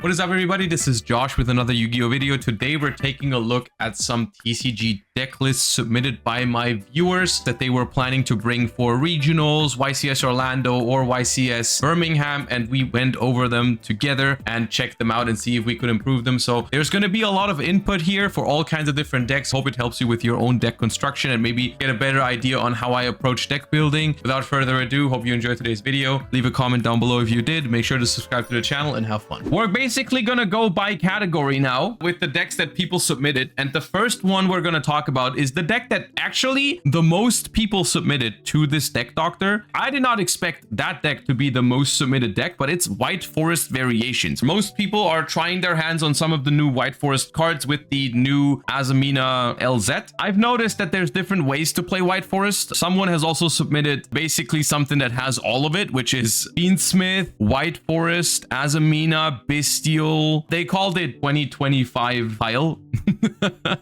What is up, everybody? This is Josh with another Yu-Gi-Oh video. Today we're taking a look at some TCG deck lists submitted by my viewers that they were planning to bring for regionals, YCS Orlando or YCS Birmingham, and we went over them together and checked them out and see if we could improve them. So there's going to be a lot of input here for all kinds of different decks. Hope it helps you with your own deck construction and maybe get a better idea on how I approach deck building. Without further ado, hope you enjoyed today's video. Leave a comment down below if you did. Make sure to subscribe to the channel and have fun. We're basically gonna go by category now with the decks that people submitted, and the first one we're gonna talk about is the deck that actually the most people submitted to this deck doctor. I did not expect that deck to be the most submitted deck, but it's White Forest Variations. Most people are trying their hands on some of the new White Forest cards with the new Azamina LZ. I've noticed that there's different ways to play White Forest. Someone has also submitted basically something that has all of it, which is Fiendsmith, White Forest, Azamina, Bestial. They called it 2025 file,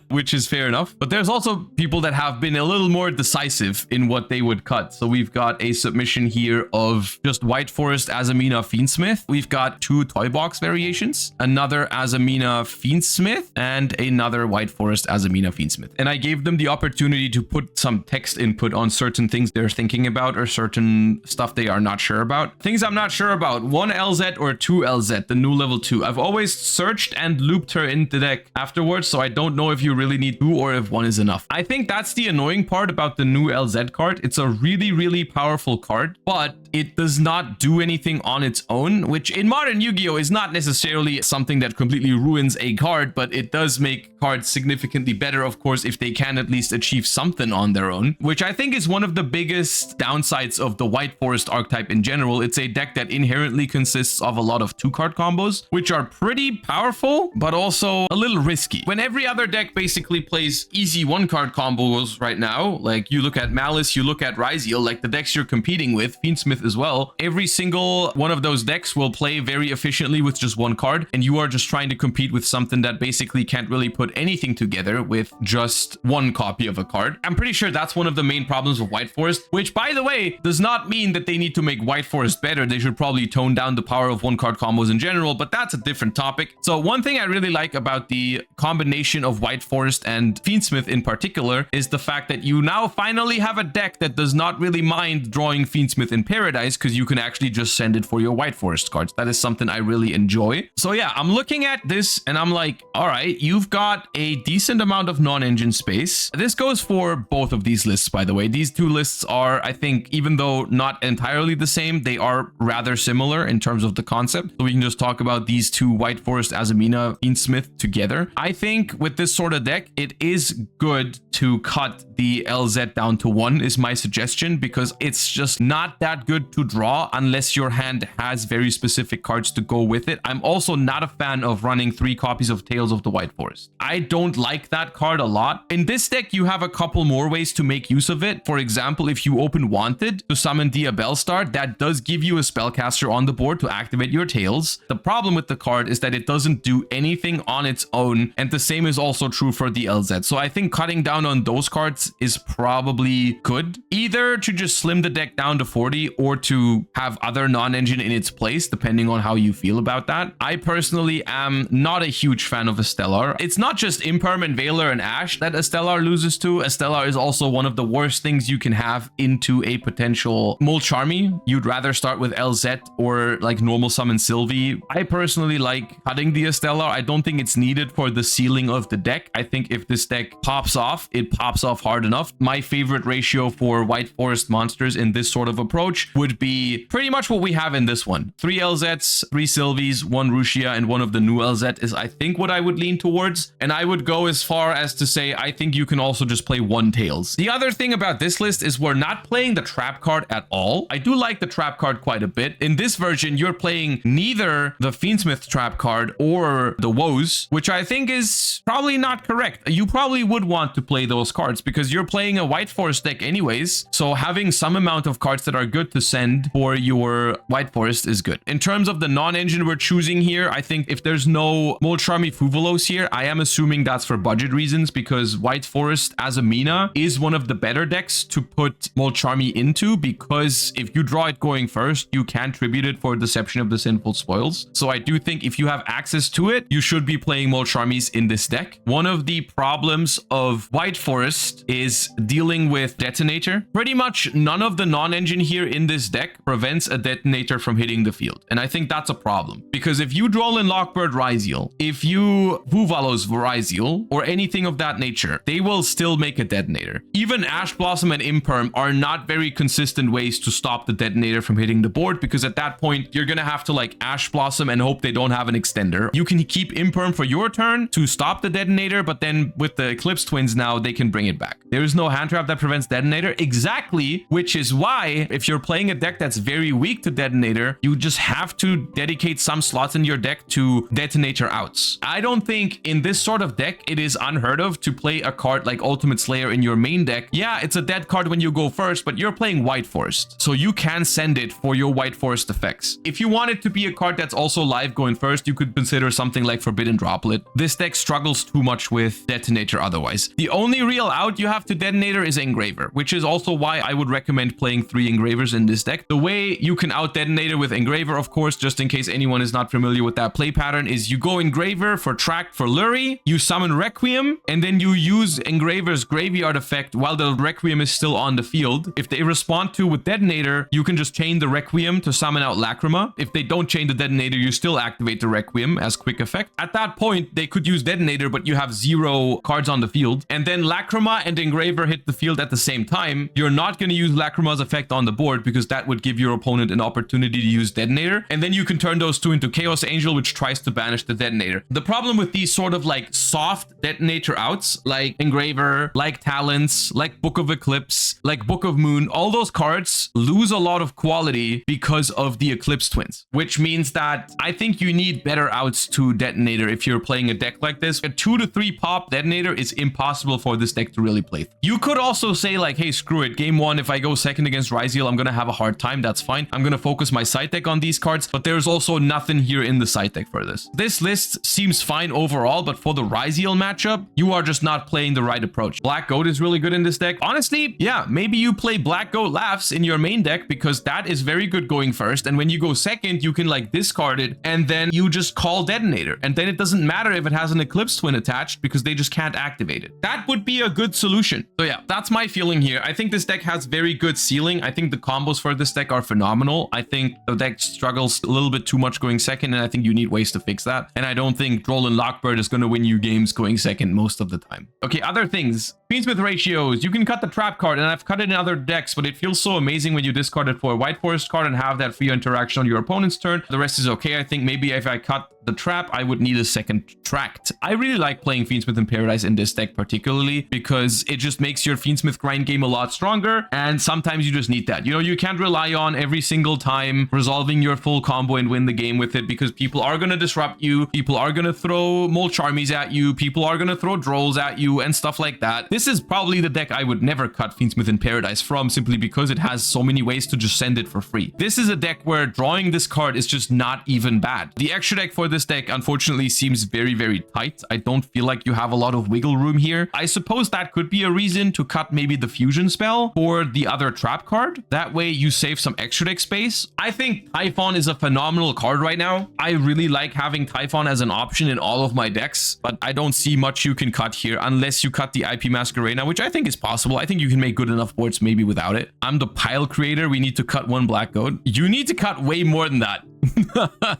which is fair enough. But there's also people that have been a little more decisive in what they would cut. So we've got a submission here of just White Forest, Azamina, Fiendsmith. We've got two Toy Box variations, another Azamina, Fiendsmith, and another White Forest, Azamina, Fiendsmith. And I gave them the opportunity to put some text input on certain things they're thinking about or certain stuff they are not sure about. Things I'm not sure about: 1 LZ or 2 LZ, the new level 2. I've always searched and looped her in the deck afterwards, so I don't know if you really need 2 or if 1 is enough. I think that's the annoying part about the new LZ card. It's a really, really powerful card, but it does not do anything on its own, which in modern Yu-Gi-Oh is not necessarily something that completely ruins a card, but it does make cards significantly better, of course, if they can at least achieve something on their own, which I think is one of the biggest downsides of the White Forest archetype in general. It's a deck that inherently consists of a lot of 2-card combos, which are pretty powerful, but also a little risky. When every other deck basically plays easy 1-card combos right now, like you look at Maliss, you look at Ryzeal, like the decks you're competing with, Fiendsmith as well, every single one of those decks will play very efficiently with just 1 card, and you are just trying to compete with something that basically can't really put anything together with just 1 copy of a card. I'm pretty sure that's one of the main problems of White Forest, which, by the way, does not mean that they need to make White Forest better. They should probably tone down the power of 1-card combos in general, but that's a different topic. So one thing I really like about the combination of White Forest and Fiendsmith in particular is the fact that you now finally have a deck that does not really mind drawing Fiendsmith in Paradise, because you can actually just send it for your White Forest cards. That is something I really enjoy. So yeah, I'm looking at this and I'm like, all right, you've got a decent amount of non-engine space. This goes for both of these lists, by the way. These two lists are, I think, even though not entirely the same, they are rather similar in terms of the concept. So we can just talk about these two White Forest, Azamina, Fiendsmith together. I think with this sort of deck, it is good to cut the LZ down to 1 is my suggestion, because it's just not that good to draw unless your hand has very specific cards to go with it. I'm also not a fan of running 3 copies of Tales of the White Forest. I don't like that card a lot. In this deck, you have a couple more ways to make use of it. For example, if you open Wanted to summon the Belle star, that does give you a spellcaster on the board to activate your Tails. The problem with the card is that it doesn't do anything on its own, and the same is also true for the LZ. So I think cutting down on those cards is probably good, either to just slim the deck down to 40 or to have other non-engine in its place, depending on how you feel about that. I personally am not a huge fan of Stellar. It's not just Imperm and Veiler and Ash that Stellar loses to. Stellar is also one of the worst things you can have into a potential Molcharmy. You'd rather start with LZ or like normal summon Sylvie. I personally like cutting the Stellar. I don't think it's needed for the ceiling of the deck. I think if this deck pops off, it pops off hard enough. My favorite ratio for White Forest monsters in this sort of approach would be pretty much what we have in this one. 3 LZs, 3 Sylvies, 1 Rushia, and 1 of the new LZ is, I think, what I would lean towards. And I would go as far as to say, I think you can also just play 1 Tails. The other thing about this list is we're not playing the trap card at all. I do like the trap card quite a bit. In this version, you're playing neither the Fiendsmith trap card or the Woes, which I think is is probably not correct. You probably would want to play those cards because you're playing a White Forest deck anyways. So having some amount of cards that are good to send for your White Forest is good. In terms of the non-engine we're choosing here, I think if there's no Molcharmy Fuvalos here, I am assuming that's for budget reasons because White Forest as a Mina is one of the better decks to put Molcharmy into, because if you draw it going first, you can tribute it for Deception of the Sinful Spoils. So I do think if you have access to it, you should be playing Molcharmies in this deck. One of the problems of White Forest is dealing with Detonator. Pretty much none of the non-engine here in this deck prevents a Detonator from hitting the field. And I think that's a problem because if you Droll and Lockbird Ryzeal, if you Vuvalos Ryzeal or anything of that nature, they will still make a Detonator. Even Ash Blossom and Imperm are not very consistent ways to stop the Detonator from hitting the board, because at that point you're gonna have to like Ash Blossom and hope they don't have an extender. You can keep Imperm for your turn to stop the Detonator, but then with the Eclipse Twins now they can bring it back. There is no hand trap that prevents Detonator, exactly, which is why if you're playing a deck that's very weak to Detonator, you just have to dedicate some slots in your deck to Detonator outs. I don't think in this sort of deck it is unheard of to play a card like Ultimate Slayer in your main deck. Yeah, it's a dead card when you go first, but you're playing White Forest, so you can send it for your White Forest effects. If you want it to be a card that's also live going first, you could consider something like Forbidden Droplet. This deck struggles too much with Detonator otherwise. The only real out you have to Detonator is Engraver, which is also why I would recommend playing 3 Engravers in this deck. The way you can out Detonator with Engraver, of course, just in case anyone is not familiar with that play pattern, is you go Engraver for Tract for Lurie, you summon Requiem, and then you use Engraver's Graveyard effect while the Requiem is still on the field. If they respond to with Detonator, you can just chain the Requiem to summon out Lacrima. If they don't chain the Detonator, you still activate the Requiem as quick effect. At that point, they could use Detonator, but you have 0 cards on the field. And then Lacrima and Engraver hit the field at the same time. You're not going to use Lacrima's effect on the board because that would give your opponent an opportunity to use Detonator. And then you can turn those 2 into Chaos Angel, which tries to banish the Detonator. The problem with these sort of like soft Detonator outs, like Engraver, like Talents, like Book of Eclipse, like Book of Moon, all those cards lose a lot of quality because of the Eclipse Twins, which means that I think you need better outs to Detonator if you're playing a deck like this. A 2 to 3 pop Detonator is impossible for this deck to really play. You could also say like, hey, screw it. Game 1, if I go second against Ryzeal, I'm going to have a hard time. That's fine. I'm going to focus my side deck on these cards, but there's also nothing here in the side deck for this. This list seems fine overall, but for the Ryzeal matchup, you are just not playing the right approach. Black Goat is really good in this deck. Honestly, yeah, maybe you play Black Goat Laughs in your main deck because that is very good going first. And when you go second, you can like discard it and then you just call Detonator. And then it doesn't matter if it has an Eclipse Twin attached because they just can't activate it. That would be a good solution. So yeah, that's my feeling here. I think this deck has very good ceiling. I think the combos for this deck are phenomenal. I think the deck struggles a little bit too much going second, and I think you need ways to fix that. And I don't think Droll and Lockbird is going to win you games going second most of the time. Okay, other things. Fiendsmith ratios. You can cut the trap card, and I've cut it in other decks, but it feels so amazing when you discard it for a White Forest card and have that free interaction on your opponent's turn. The rest is okay. I think maybe if I cut the trap, I would need a second Tract. I really like playing Fiendsmith in Paradise in this deck particularly because it just makes your Fiendsmith grind game a lot stronger, and sometimes you just need that. You know, you can't rely on every single time resolving your full combo and win the game with it because people are going to disrupt you, people are going to throw Molcharmies at you, people are going to throw Drolls at you and stuff like that. This is probably the deck I would never cut Fiendsmith in Paradise from, simply because it has so many ways to just send it for free. This is a deck where drawing this card is just not even bad. The extra deck for this deck unfortunately seems very, very tight. I don't feel like you have a lot of wiggle room here. I suppose that could be a reason to cut maybe the fusion spell or the other trap card. That way you save some extra deck space. I think Typhon is a phenomenal card right now. I really like having Typhon as an option in all of my decks, but I don't see much you can cut here unless you cut the IP Masquerena, which I think is possible. I think you can make good enough boards maybe without it. I'm the pile creator. We need to cut 1 Black Goat. You need to cut way more than that.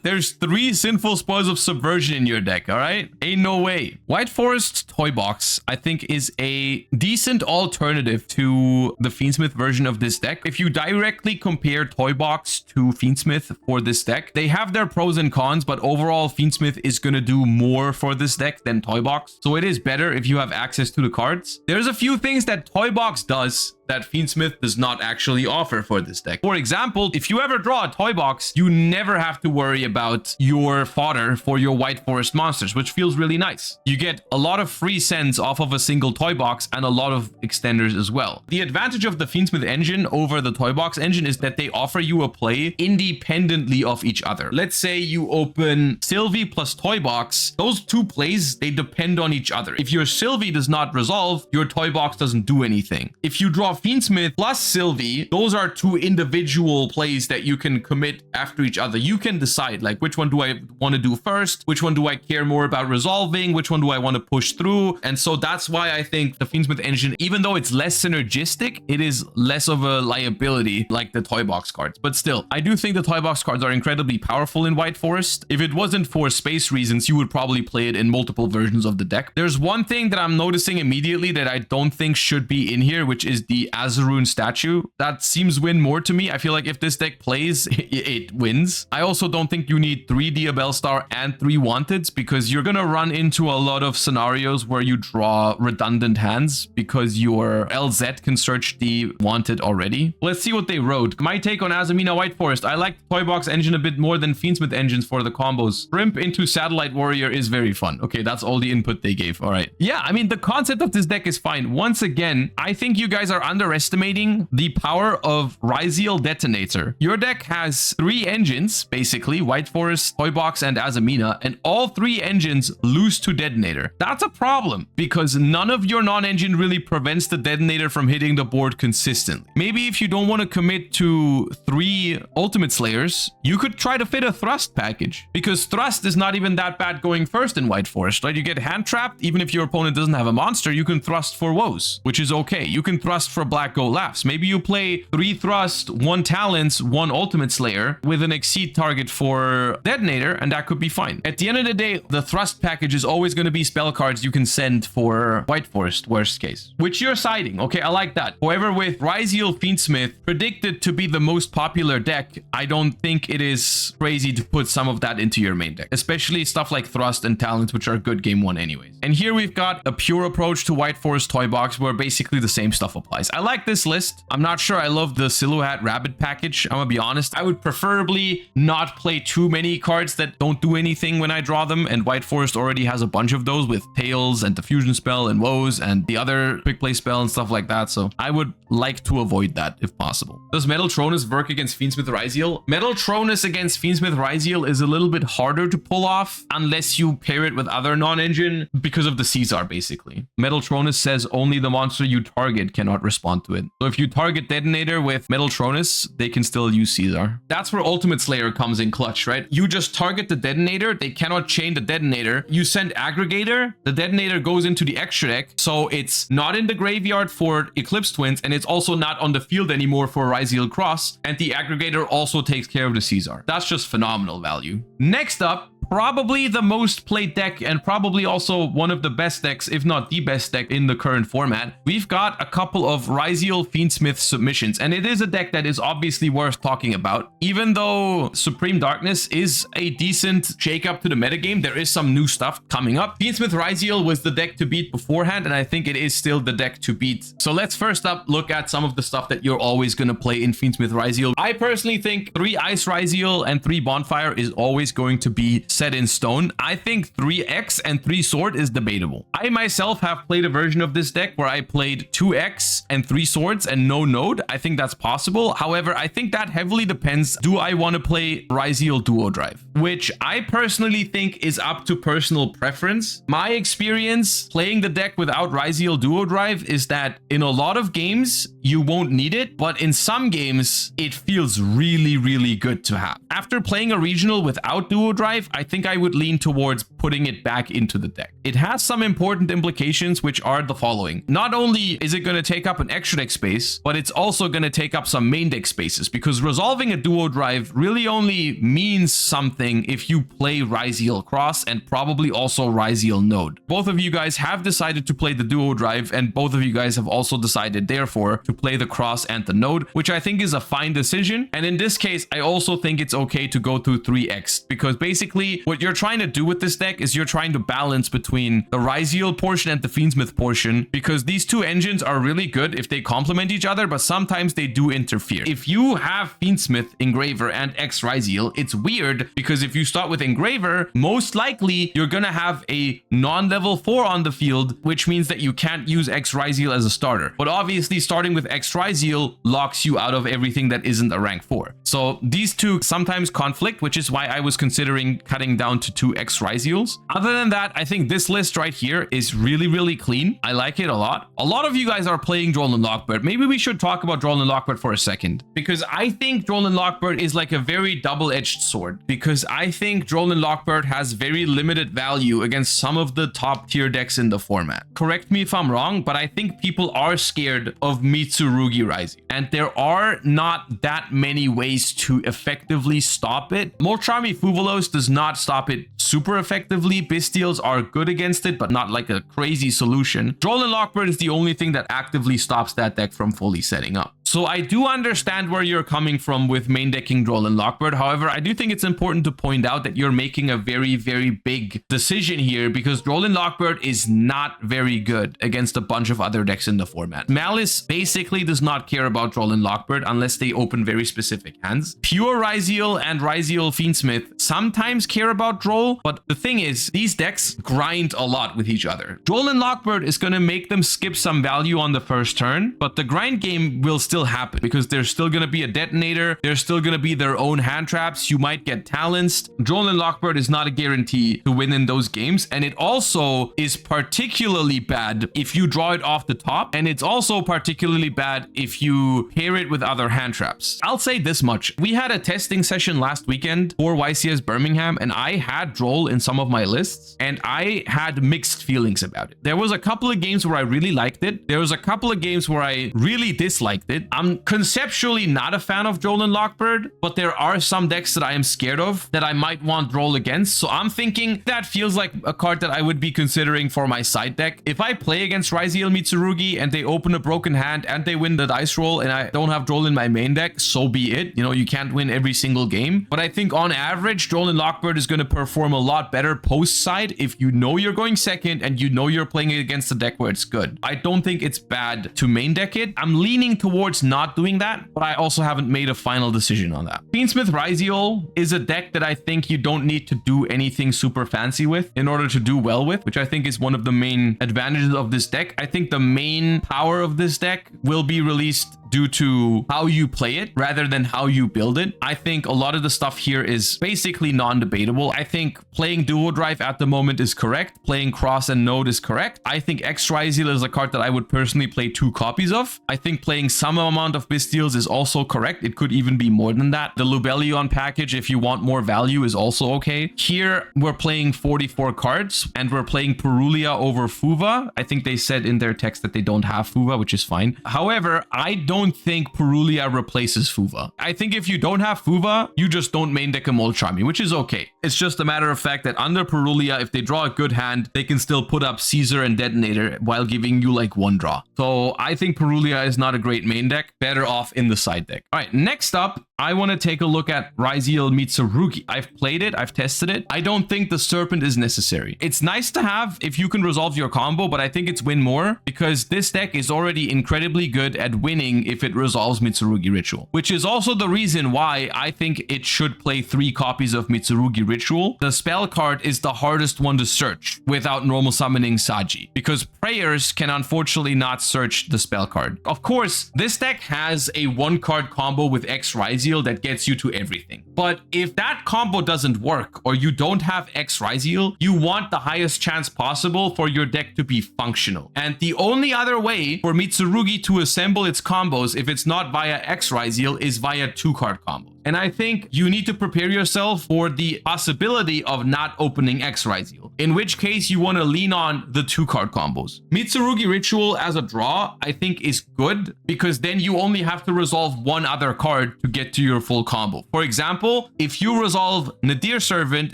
There's 3 Sinful Spoils of Subversion in your deck, all right? Ain't no way. White Forest Toy Box, I think, is a decent alternative to the Fiendsmith version of this deck. If you directly compare Toy Box to Fiendsmith for this deck, they have their pros and cons, but overall, Fiendsmith is going to do more for this deck than Toy Box. So it is better if you have access to the cards. There's a few things that Toy Box does that Fiendsmith does not actually offer for this deck. For example, if you ever draw a toy box, you never have to worry about your fodder for your White Forest monsters, which feels really nice. You get a lot of free sends off of a single toy box and a lot of extenders as well. The advantage of the Fiendsmith engine over the toy box engine is that they offer you a play independently of each other. Let's say you open Sylvie plus toy box. Those two plays, they depend on each other. If your Sylvie does not resolve, your toy box doesn't do anything. If you draw Fiendsmith plus Sylvie, those are two individual plays that you can commit after each other. You can decide, like, which one do I want to do first? Which one do I care more about resolving? Which one do I want to push through? And so that's why I think the Fiendsmith engine, even though it's less synergistic, it is less of a liability like the toy box cards. But still, I do think the toy box cards are incredibly powerful in White Forest. If it wasn't for space reasons, you would probably play it in multiple versions of the deck. There's one thing that I'm noticing immediately that I don't think should be in here, which is the Azarun statue. That seems win more to me. I feel like if this deck plays, it wins. I also don't think you need 3 Belle Star and 3 Wanteds, because you're gonna run into a lot of scenarios where you draw redundant hands because your LZ can search the Wanted already. Let's see what they wrote. My take on Azamina White Forest. I like the toy box engine a bit more than Fiendsmith engines for the combos. Shrimp into Satellite Warrior is very fun. Okay, that's all the input they gave. All right. Yeah, I mean, the concept of this deck is fine. Once again, I think you guys are underestimating the power of Ryzeal Detonator. Your deck has 3 engines, basically, White Forest, Toy Box, and Azamina, and all 3 engines lose to Detonator. That's a problem, because none of your non-engine really prevents the Detonator from hitting the board consistently. Maybe if you don't want to commit to 3 Ultimate Slayers, you could try to fit a Thrust package, because Thrust is not even that bad going first in White Forest, right? You get hand trapped, even if your opponent doesn't have a monster, you can Thrust for Woes, which is okay. You can Thrust for Black Goat Laughs. Maybe you play 3 Thrust, 1 Talents, 1 Ultimate Slayer with an Exceed target for Detonator, and that could be fine. At the end of the day, the Thrust package is always going to be spell cards you can send for White Forest, worst case, which you're siding. Okay, I like that. However, with Ryzeal Fiendsmith predicted to be the most popular deck, I don't think it is crazy to put some of that into your main deck, especially stuff like Thrust and Talent, which are good game 1 anyways. And here we've got a pure approach to White Forest Toy Box where basically the same stuff applies. I like this list. I'm not sure I love the Silhouette Rabbit package. I'm gonna be honest. I would preferably not play too many cards that don't do anything when I draw them, and White Forest already has a bunch of those with Tails and the Fusion Spell and Woes and the other Quick Play Spell and stuff like that, so I would like to avoid that if possible. Does Metal Tronus work against Fiendsmith Ryzeal? Metal Tronus against Fiendsmith Ryzeal is a little bit harder to pull off unless you pair it with other non-engine because of the Caesar, basically. Metal Tronus says only the monster you target cannot respond to it. So if you target Detonator with Metal Tronus, they can still use Caesar. That's where Ultimate Slayer comes in clutch, right? You just target the Detonator, they cannot chain the Detonator. You send Aggregator, the Detonator goes into the extra deck, so it's not in the graveyard for Eclipse Twins, and it's also not on the field anymore for Ryzeal Cross, and the Aggregator also takes care of the Caesar. That's just phenomenal value. Next up, probably the most played deck and probably also one of the best decks, if not the best deck in the current format. We've got a couple of Ryzeal Fiendsmith submissions, and it is a deck that is obviously worth talking about. Even though Supreme Darkness is a decent shake-up to the metagame, there is some new stuff coming up. Fiendsmith Ryzeal was the deck to beat beforehand, and I think it is still the deck to beat. So let's first up look at some of the stuff that you're always going to play in Fiendsmith Ryzeal. I personally think 3 Ice Ryzeal and 3 Bonfire is always going to be set in stone. I think 3X and 3 Sword is debatable. I myself have played a version of this deck where I played 2X and 3 Swords and no Node. I think that's possible. However, I think that heavily depends. Do I want to play Ryzeal Duo Drive? Which I personally think is up to personal preference. My experience playing the deck without Ryzeal Duo Drive is that in a lot of games, you won't need it, but in some games, it feels really, really good to have. After playing a regional without Duo Drive, I think I would lean towards putting it back into the deck. It has some important implications, which are the following. Not only is it going to take up an extra deck space, but it's also going to take up some main deck spaces, because resolving a Duo Drive really only means something if you play Ryzeal Cross and probably also Ryzeal Node. Both of you guys have decided to play the Duo Drive, and both of you guys have also decided, therefore, to play the Cross and the Node, which I think is a fine decision. And in this case, I also think it's okay to go to 3X, because basically essentially what you're trying to do with this deck is you're trying to balance between the Ryzeal portion and the Fiendsmith portion, because these two engines are really good if they complement each other, but sometimes they do interfere. If you have Fiendsmith, Engraver, and X Ryzeal, it's weird because if you start with Engraver, most likely you're gonna have a non-level 4 on the field, which means that you can't use X Ryzeal as a starter. But obviously starting with X Ryzeal locks you out of everything that isn't a rank 4. So these two sometimes conflict, which is why I was considering cutting down to 2 X Ryzeals. Other than that, I think this list right here is really, really clean. I like it a lot. A lot of you guys are playing Droll and Lockbird. Maybe we should talk about Droll and Lockbird for a second, because I think Droll and Lockbird is like a very double-edged sword, because I think Droll and Lockbird has very limited value against some of the top tier decks in the format. Correct me if I'm wrong, but I think people are scared of Mitsurugi Ryzeal, and there are not that many ways to effectively stop it. Molchami Fuvalos does not stop it super effectively. Bystials are good against it, but not like a crazy solution. Droll and Lockbird is the only thing that actively stops that deck from fully setting up. So I do understand where you're coming from with main decking Droll and Lockbird. However, I do think it's important to point out that you're making a very, very big decision here, because Droll and Lockbird is not very good against a bunch of other decks in the format. Maliss basically does not care about Droll and Lockbird unless they open very specific hands. Pure Ryzeal and Ryzeal Fiendsmith sometimes care about Droll, but the thing is, these decks grind a lot with each other. Droll and Lockbird is going to make them skip some value on the first turn, but the grind game will still happen because there's still going to be a detonator. There's still going to be their own hand traps. You might get talanced. Droll and Lockbird is not a guarantee to win in those games, and it also is particularly bad if you draw it off the top, and it's also particularly bad if you pair it with other hand traps. I'll say this much: we had a testing session last weekend for YCS Birmingham, and I had Droll in some of my lists, and I had mixed feelings about it. There was a couple of games where I really liked it. There was a couple of games where I really disliked it. I'm conceptually not a fan of Droll and Lockbird, but there are some decks that I am scared of that I might want Droll against. So I'm thinking that feels like a card that I would be considering for my side deck. If I play against Ryzeal Mitsurugi and they open a broken hand and they win the dice roll and I don't have Droll in my main deck, so be it. You know, you can't win every single game. But I think on average, Droll and Lockbird is going to perform a lot better post side if you know you're going second and you know you're playing it against a deck where it's good. I don't think it's bad to main deck it. I'm leaning towards not doing that, but I also haven't made a final decision on that. Fiendsmith Ryzeal is a deck that I think you don't need to do anything super fancy with in order to do well with, which I think is one of the main advantages of this deck. I think the main power of this deck will be released due to how you play it rather than how you build it. I think a lot of the stuff here is basically non-debatable. I think playing Duo Drive at the moment is correct. Playing Cross and Node is correct. I think X Ryzeal is a card that I would personally play 2 copies of. I think playing some amount of Bystials is also correct. It could even be more than that. The Lubellion package, if you want more value, is also okay. Here, we're playing 44 cards and we're playing Purulia over Fuva. I think they said in their text that they don't have Fuva, which is fine. However, I don't think Purulia replaces Fuva. I think if you don't have Fuva, you just don't main deck a Molchami, which is okay. It's just a matter of fact that under Purulia, if they draw a good hand, they can still put up Caesar and Detonator while giving you like 1 draw. So I think Purulia is not a great main deck. Better off in the side deck. All right, next up, I want to take a look at Ryzeal Mitsurugi. I've played it, I've tested it. I don't think the Serpent is necessary. It's nice to have if you can resolve your combo, but I think it's win more because this deck is already incredibly good at winning if it resolves Mitsurugi Ritual, which is also the reason why I think it should play 3 copies of Mitsurugi Ritual. The spell card is the hardest one to search without normal summoning Saji, because prayers can unfortunately not search the spell card. Of course, this deck has a 1-card combo with X Ryzeal that gets you to everything. But if that combo doesn't work or you don't have X Ryzeal, you want the highest chance possible for your deck to be functional. And the only other way for Mitsurugi to assemble its combos, if it's not via X Ryzeal, is via 2-card combos. And I think you need to prepare yourself for the possibility of not opening X Ryzeal, in which case you want to lean on the 2-card combos. Mitsurugi Ritual as a draw, I think, is good because then you only have to resolve 1 other card to get to your full combo. For example, if you resolve Nadir Servant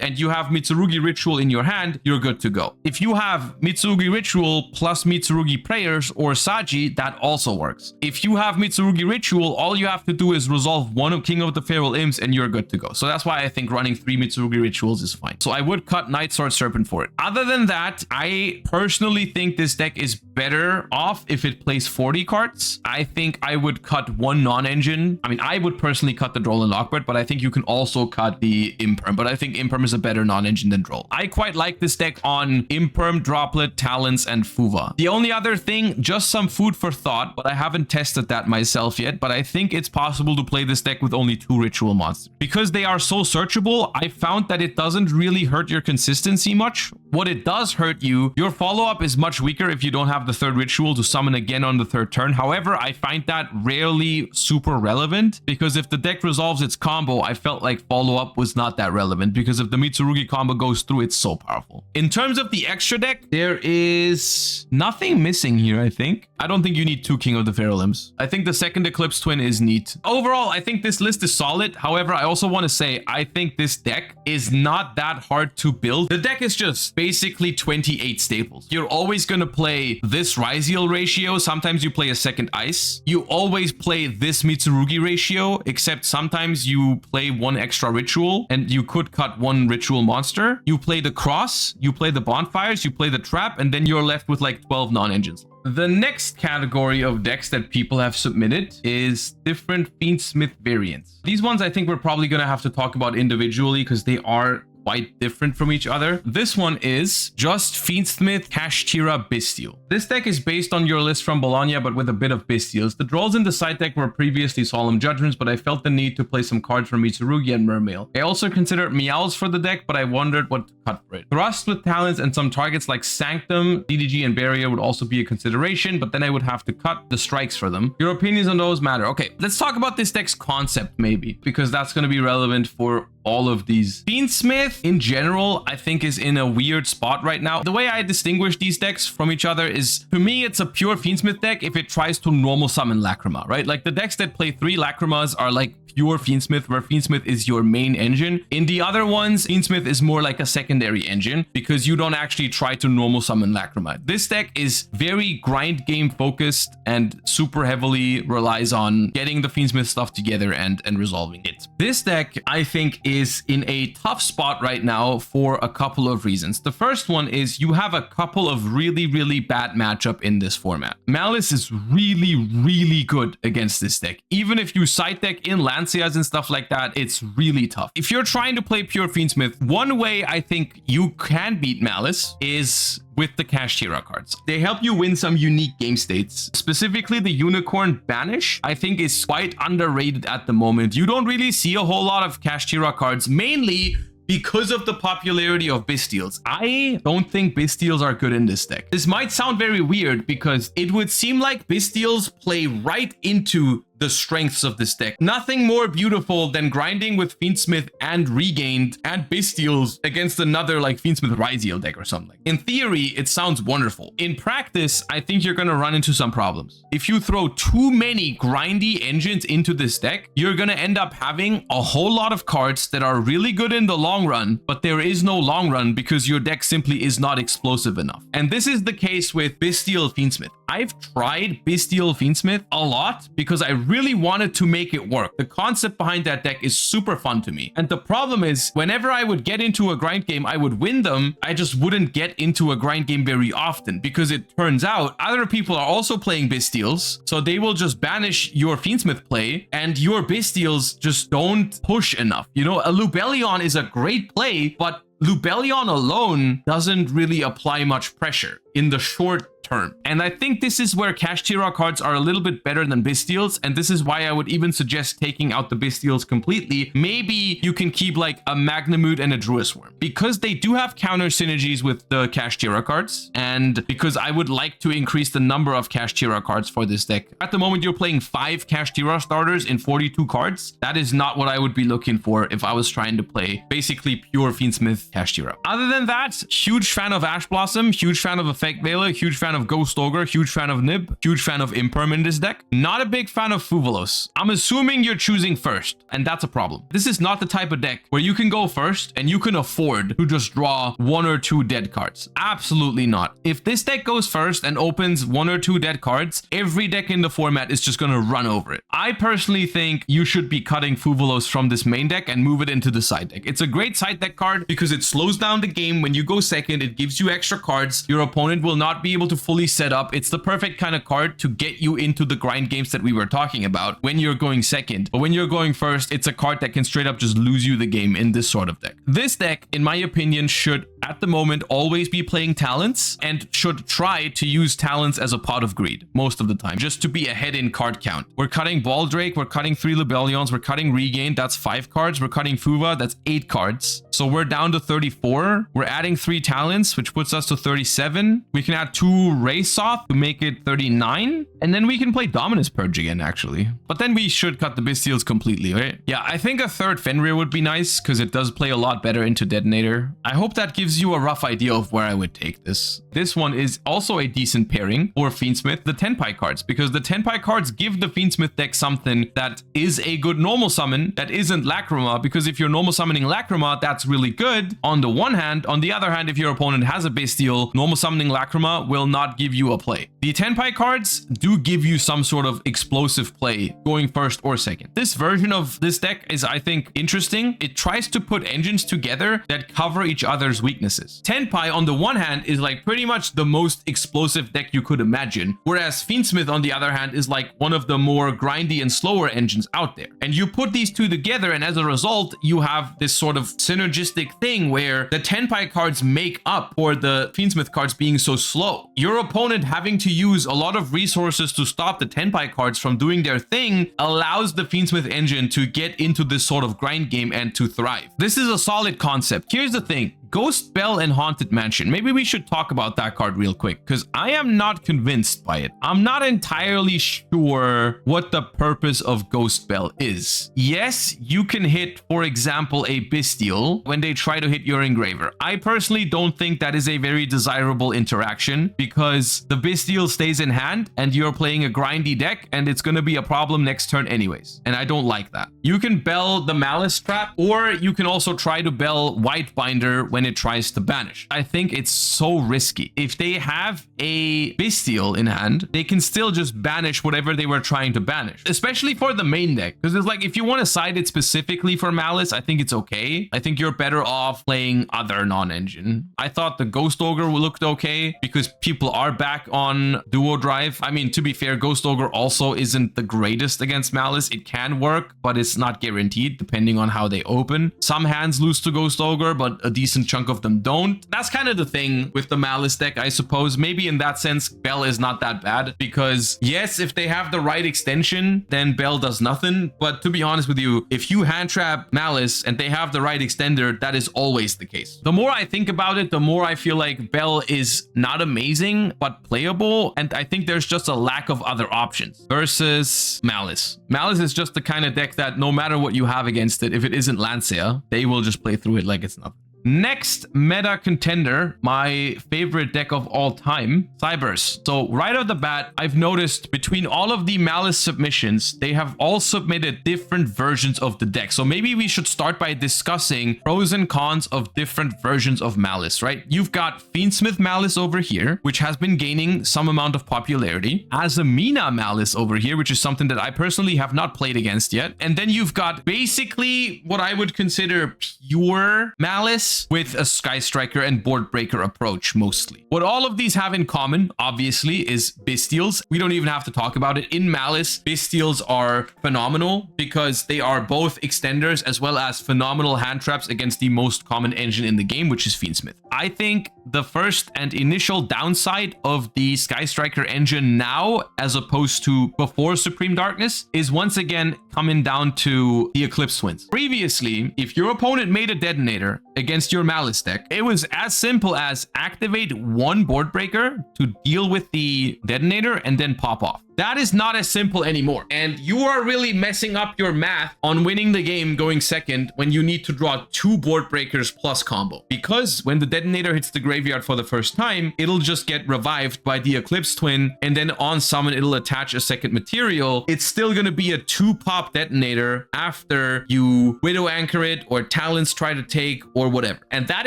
and you have Mitsurugi Ritual in your hand, you're good to go. If you have Mitsurugi Ritual plus Mitsurugi Prayers or Saji, that also works. If you have Mitsurugi Ritual, all you have to do is resolve 1 of King of the Fair Feral Imps and you're good to go. So that's why I think running 3 Mitsurugi rituals is fine. So I would cut Night Sword Serpent for it. Other than that, I personally think this deck is better off if it plays 40 cards. I think I would cut one non-engine. I mean, I would personally cut the Droll and Lockbird, but I think you can also cut the Imperm. But I think Imperm is a better non-engine than Droll. I quite like this deck on Imperm, Droplet, Talents, and Fuva. The only other thing, just some food for thought, but I haven't tested that myself yet, but I think it's possible to play this deck with only 2 ritual monsters. Because they are so searchable, I found that it doesn't really hurt your consistency much. What it does hurt you, your follow-up is much weaker if you don't have the 3rd ritual to summon again on the 3rd turn. However, I find that rarely super relevant, because if the deck resolves its combo, I felt like follow-up was not that relevant, because if the Mitsurugi combo goes through, it's so powerful. In terms of the extra deck, there is nothing missing here, I think. I don't think you need 2 King of the Feral Imps. I think the 2nd Eclipse Twin is neat. Overall, I think this list is solid. However, I also want to say, I think this deck is not that hard to build. The deck is just basically 28 staples. You're always going to play this Ryzeal ratio. Sometimes you play a 2nd Ice. You always play this Mitsurugi ratio, except sometimes you play 1 extra ritual and you could cut 1 ritual monster. You play the Cross, you play the Bonfires, you play the Trap, and then you're left with like 12 non-engines. The next category of decks that people have submitted is different Fiendsmith variants. These ones I think we're probably going to have to talk about individually because they are quite different from each other. This one is just Fiendsmith Kashtira Bestial. This deck is based on your list from Bologna, but with a bit of Bestials. The Drolls in the side deck were previously Solemn Judgments, but I felt the need to play some cards from Mitsurugi and Mermail. I also considered Meowls for the deck, but I wondered what to cut for it. Thrust with Talents and some targets like Sanctum, DDG, and Barrier would also be a consideration, but then I would have to cut the strikes for them. Your opinions on those matter. Okay, let's talk about this deck's concept maybe, because that's going to be relevant for all of these. Fiendsmith in general, I think, is in a weird spot right now. The way I distinguish these decks from each other is, to me, it's a pure Fiendsmith deck if it tries to normal summon Lacrima, right? Like the decks that play 3 Lacrimas are like pure Fiendsmith, where Fiendsmith is your main engine. In the other ones, Fiendsmith is more like a secondary engine because you don't actually try to normal summon Lacrima. This deck is very grind game focused and super heavily relies on getting the Fiendsmith stuff together and resolving it. This deck, I think, is in a tough spot right now for a couple of reasons. The first one is you have a couple of really bad matchup in this format. Maliss is really good against this deck. Even if you side deck in Lancias and stuff like that, it's really tough. If you're trying to play pure Fiendsmith, one way I think you can beat Maliss is with the Kashtira cards. They help you win some unique game states. Specifically, the Unicorn Banish, I think, is quite underrated at the moment. You don't really see a whole lot of Kashtira cards, mainly because of the popularity of Bestials. I don't think Bestials are good in this deck. This might sound very weird because it would seem like Bestials play right into the strengths of this deck. Nothing more beautiful than grinding with Fiendsmith and Regained and Bestials against another like Fiendsmith Ryzeal deck or something. In theory, it sounds wonderful. In practice, I think you're gonna run into some problems. If you throw too many grindy engines into this deck, you're gonna end up having a whole lot of cards that are really good in the long run, but there is no long run because your deck simply is not explosive enough. And this is the case with Bestial Fiendsmith. I've tried Bestial Fiendsmith a lot because I really wanted to make it work. The concept behind that deck is super fun to me. And the problem is, whenever I would get into a grind game, I would win them. I just wouldn't get into a grind game very often because it turns out other people are also playing Bestials. So they will just banish your Fiendsmith play and your Bestials just don't push enough. You know, a Lubellion is a great play, but Lubellion alone doesn't really apply much pressure in the short term. And I think this is where Kashtira cards are a little bit better than Bestials, and this is why I would even suggest taking out the Bestials completely. Maybe you can keep like a Magnamute and a Druisworm, because they do have counter synergies with the Kashtira cards, and because I would like to increase the number of Kashtira cards for this deck. At the moment, you're playing 5 Kashtira starters in 42 cards. That is not what I would be looking for if I was trying to play basically pure Fiendsmith Kashtira. Other than that, huge fan of Ash Blossom, huge fan of Effect Veiler, huge fan of of Ghost Ogre, huge fan of Nib, huge fan of Imperm in this deck. Not a big fan of Fuvalos. I'm assuming you're choosing first, and that's a problem. This is not the type of deck where you can go first and you can afford to just draw 1 or 2 dead cards. Absolutely not. If this deck goes first and opens 1 or 2 dead cards, every deck in the format is just going to run over it. I personally think you should be cutting Fuvalos from this main deck and move it into the side deck. It's a great side deck card because it slows down the game. When you go second, it gives you extra cards. Your opponent will not be able to fully set up. It's the perfect kind of card to get you into the grind games that we were talking about when you're going second. But when you're going first, it's a card that can straight up just lose you the game in this sort of deck. This deck, in my opinion, should at the moment always be playing talents and should try to use talents as a pot of greed most of the time, just to be ahead in card count. We're cutting Baldrake, we're cutting 3 Libellions, we're cutting Regain, that's 5 cards. We're cutting Fuva, that's 8 cards. So we're down to 34. We're adding 3 talents, which puts us to 37. We can add 2 Wraithoth to make it 39. And then we can play Dominus Purge again, actually. But then we should cut the Bestials completely, right? Yeah, I think a 3rd Fenrir would be nice because it does play a lot better into Detonator. I hope that gives you a rough idea of where I would take this. This one is also a decent pairing for Fiendsmith, the Tenpai cards, because the Tenpai cards give the Fiendsmith deck something that is a good normal summon that isn't Lacrima, because if you're normal summoning Lacrima, that's really good on the one hand. On the other hand, if your opponent has a Bestial, normal summoning Lacrima will not give you a play. The Tenpai cards do give you some sort of explosive play going first or second. This version of this deck is, I think, interesting. It tries to put engines together that cover each other's weaknesses. Tenpai, on the one hand, is like pretty much the most explosive deck you could imagine, whereas Fiendsmith, on the other hand, is like one of the more grindy and slower engines out there. And you put these two together, and as a result, you have this sort of synergistic thing where the Tenpai cards make up for the Fiendsmith cards being so slow. Your opponent having to use a lot of resources to stop the Tenpai cards from doing their thing allows the Fiendsmith engine to get into this sort of grind game and to thrive. This is a solid concept. Here's the thing. Ghost Belle and Haunted Mansion. Maybe we should talk about that card real quick because I am not convinced by it. I'm not entirely sure what the purpose of Ghost Belle is. Yes, you can hit, for example, a Bestial when they try to hit your Engraver. I personally don't think that is a very desirable interaction because the Bestial stays in hand and you're playing a grindy deck and it's going to be a problem next turn anyways. And I don't like that. You can Belle the Maliss trap, or you can also try to Belle Whitebinder when it tries to banish. I think it's so risky. If they have a Bestial in hand, they can still just banish whatever they were trying to banish, especially for the main deck. Because it's like, if you want to side it specifically for Maliss, I think it's okay. I think you're better off playing other non-engine. I thought the Ghost Ogre looked okay because people are back on Duo Drive. I mean, to be fair, Ghost Ogre also isn't the greatest against Maliss. It can work, but it's not guaranteed depending on how they open. Some hands lose to Ghost Ogre, but a decent chunk of them don't. That's kind of the thing with the Maliss deck, I suppose. Maybe in that sense, Belle is not that bad because yes, if they have the right extension, then Belle does nothing. But to be honest with you, if you hand trap Maliss and they have the right extender, that is always the case. The more I think about it, the more I feel like Belle is not amazing, but playable. And I think there's just a lack of other options versus Maliss. Maliss is just the kind of deck that no matter what you have against it, if it isn't Lancea, they will just play through it like it's nothing. Next meta contender, my favorite deck of all time, Cybers. So right off the bat, I've noticed between all of the Maliss submissions, they have all submitted different versions of the deck. So maybe we should start by discussing pros and cons of different versions of Maliss, right? You've got Fiendsmith Maliss over here, which has been gaining some amount of popularity. Azamina Maliss over here, which is something that I personally have not played against yet. And then you've got basically what I would consider pure Maliss with a Sky Striker and Board Breaker approach mostly. What all of these have in common, obviously, is Bestials. We don't even have to talk about it. In Maliss, Bestials are phenomenal because they are both extenders as well as phenomenal hand traps against the most common engine in the game, which is Fiendsmith. I think the first and initial downside of the Sky Striker engine now, as opposed to before Supreme Darkness, is once again coming down to the Eclipse Twins. Previously, if your opponent made a detonator against your Maliss deck, it was as simple as activate one Board Breaker to deal with the detonator and then pop off. That is not as simple anymore. And you are really messing up your math on winning the game going second when you need to draw 2 board breakers plus combo. Because when the detonator hits the graveyard for the first time, it'll just get revived by the Eclipse Twin, and then on summon it'll attach a second material. It's still going to be a 2-pop detonator after you Widow Anchor it or Talents try to take or whatever. And that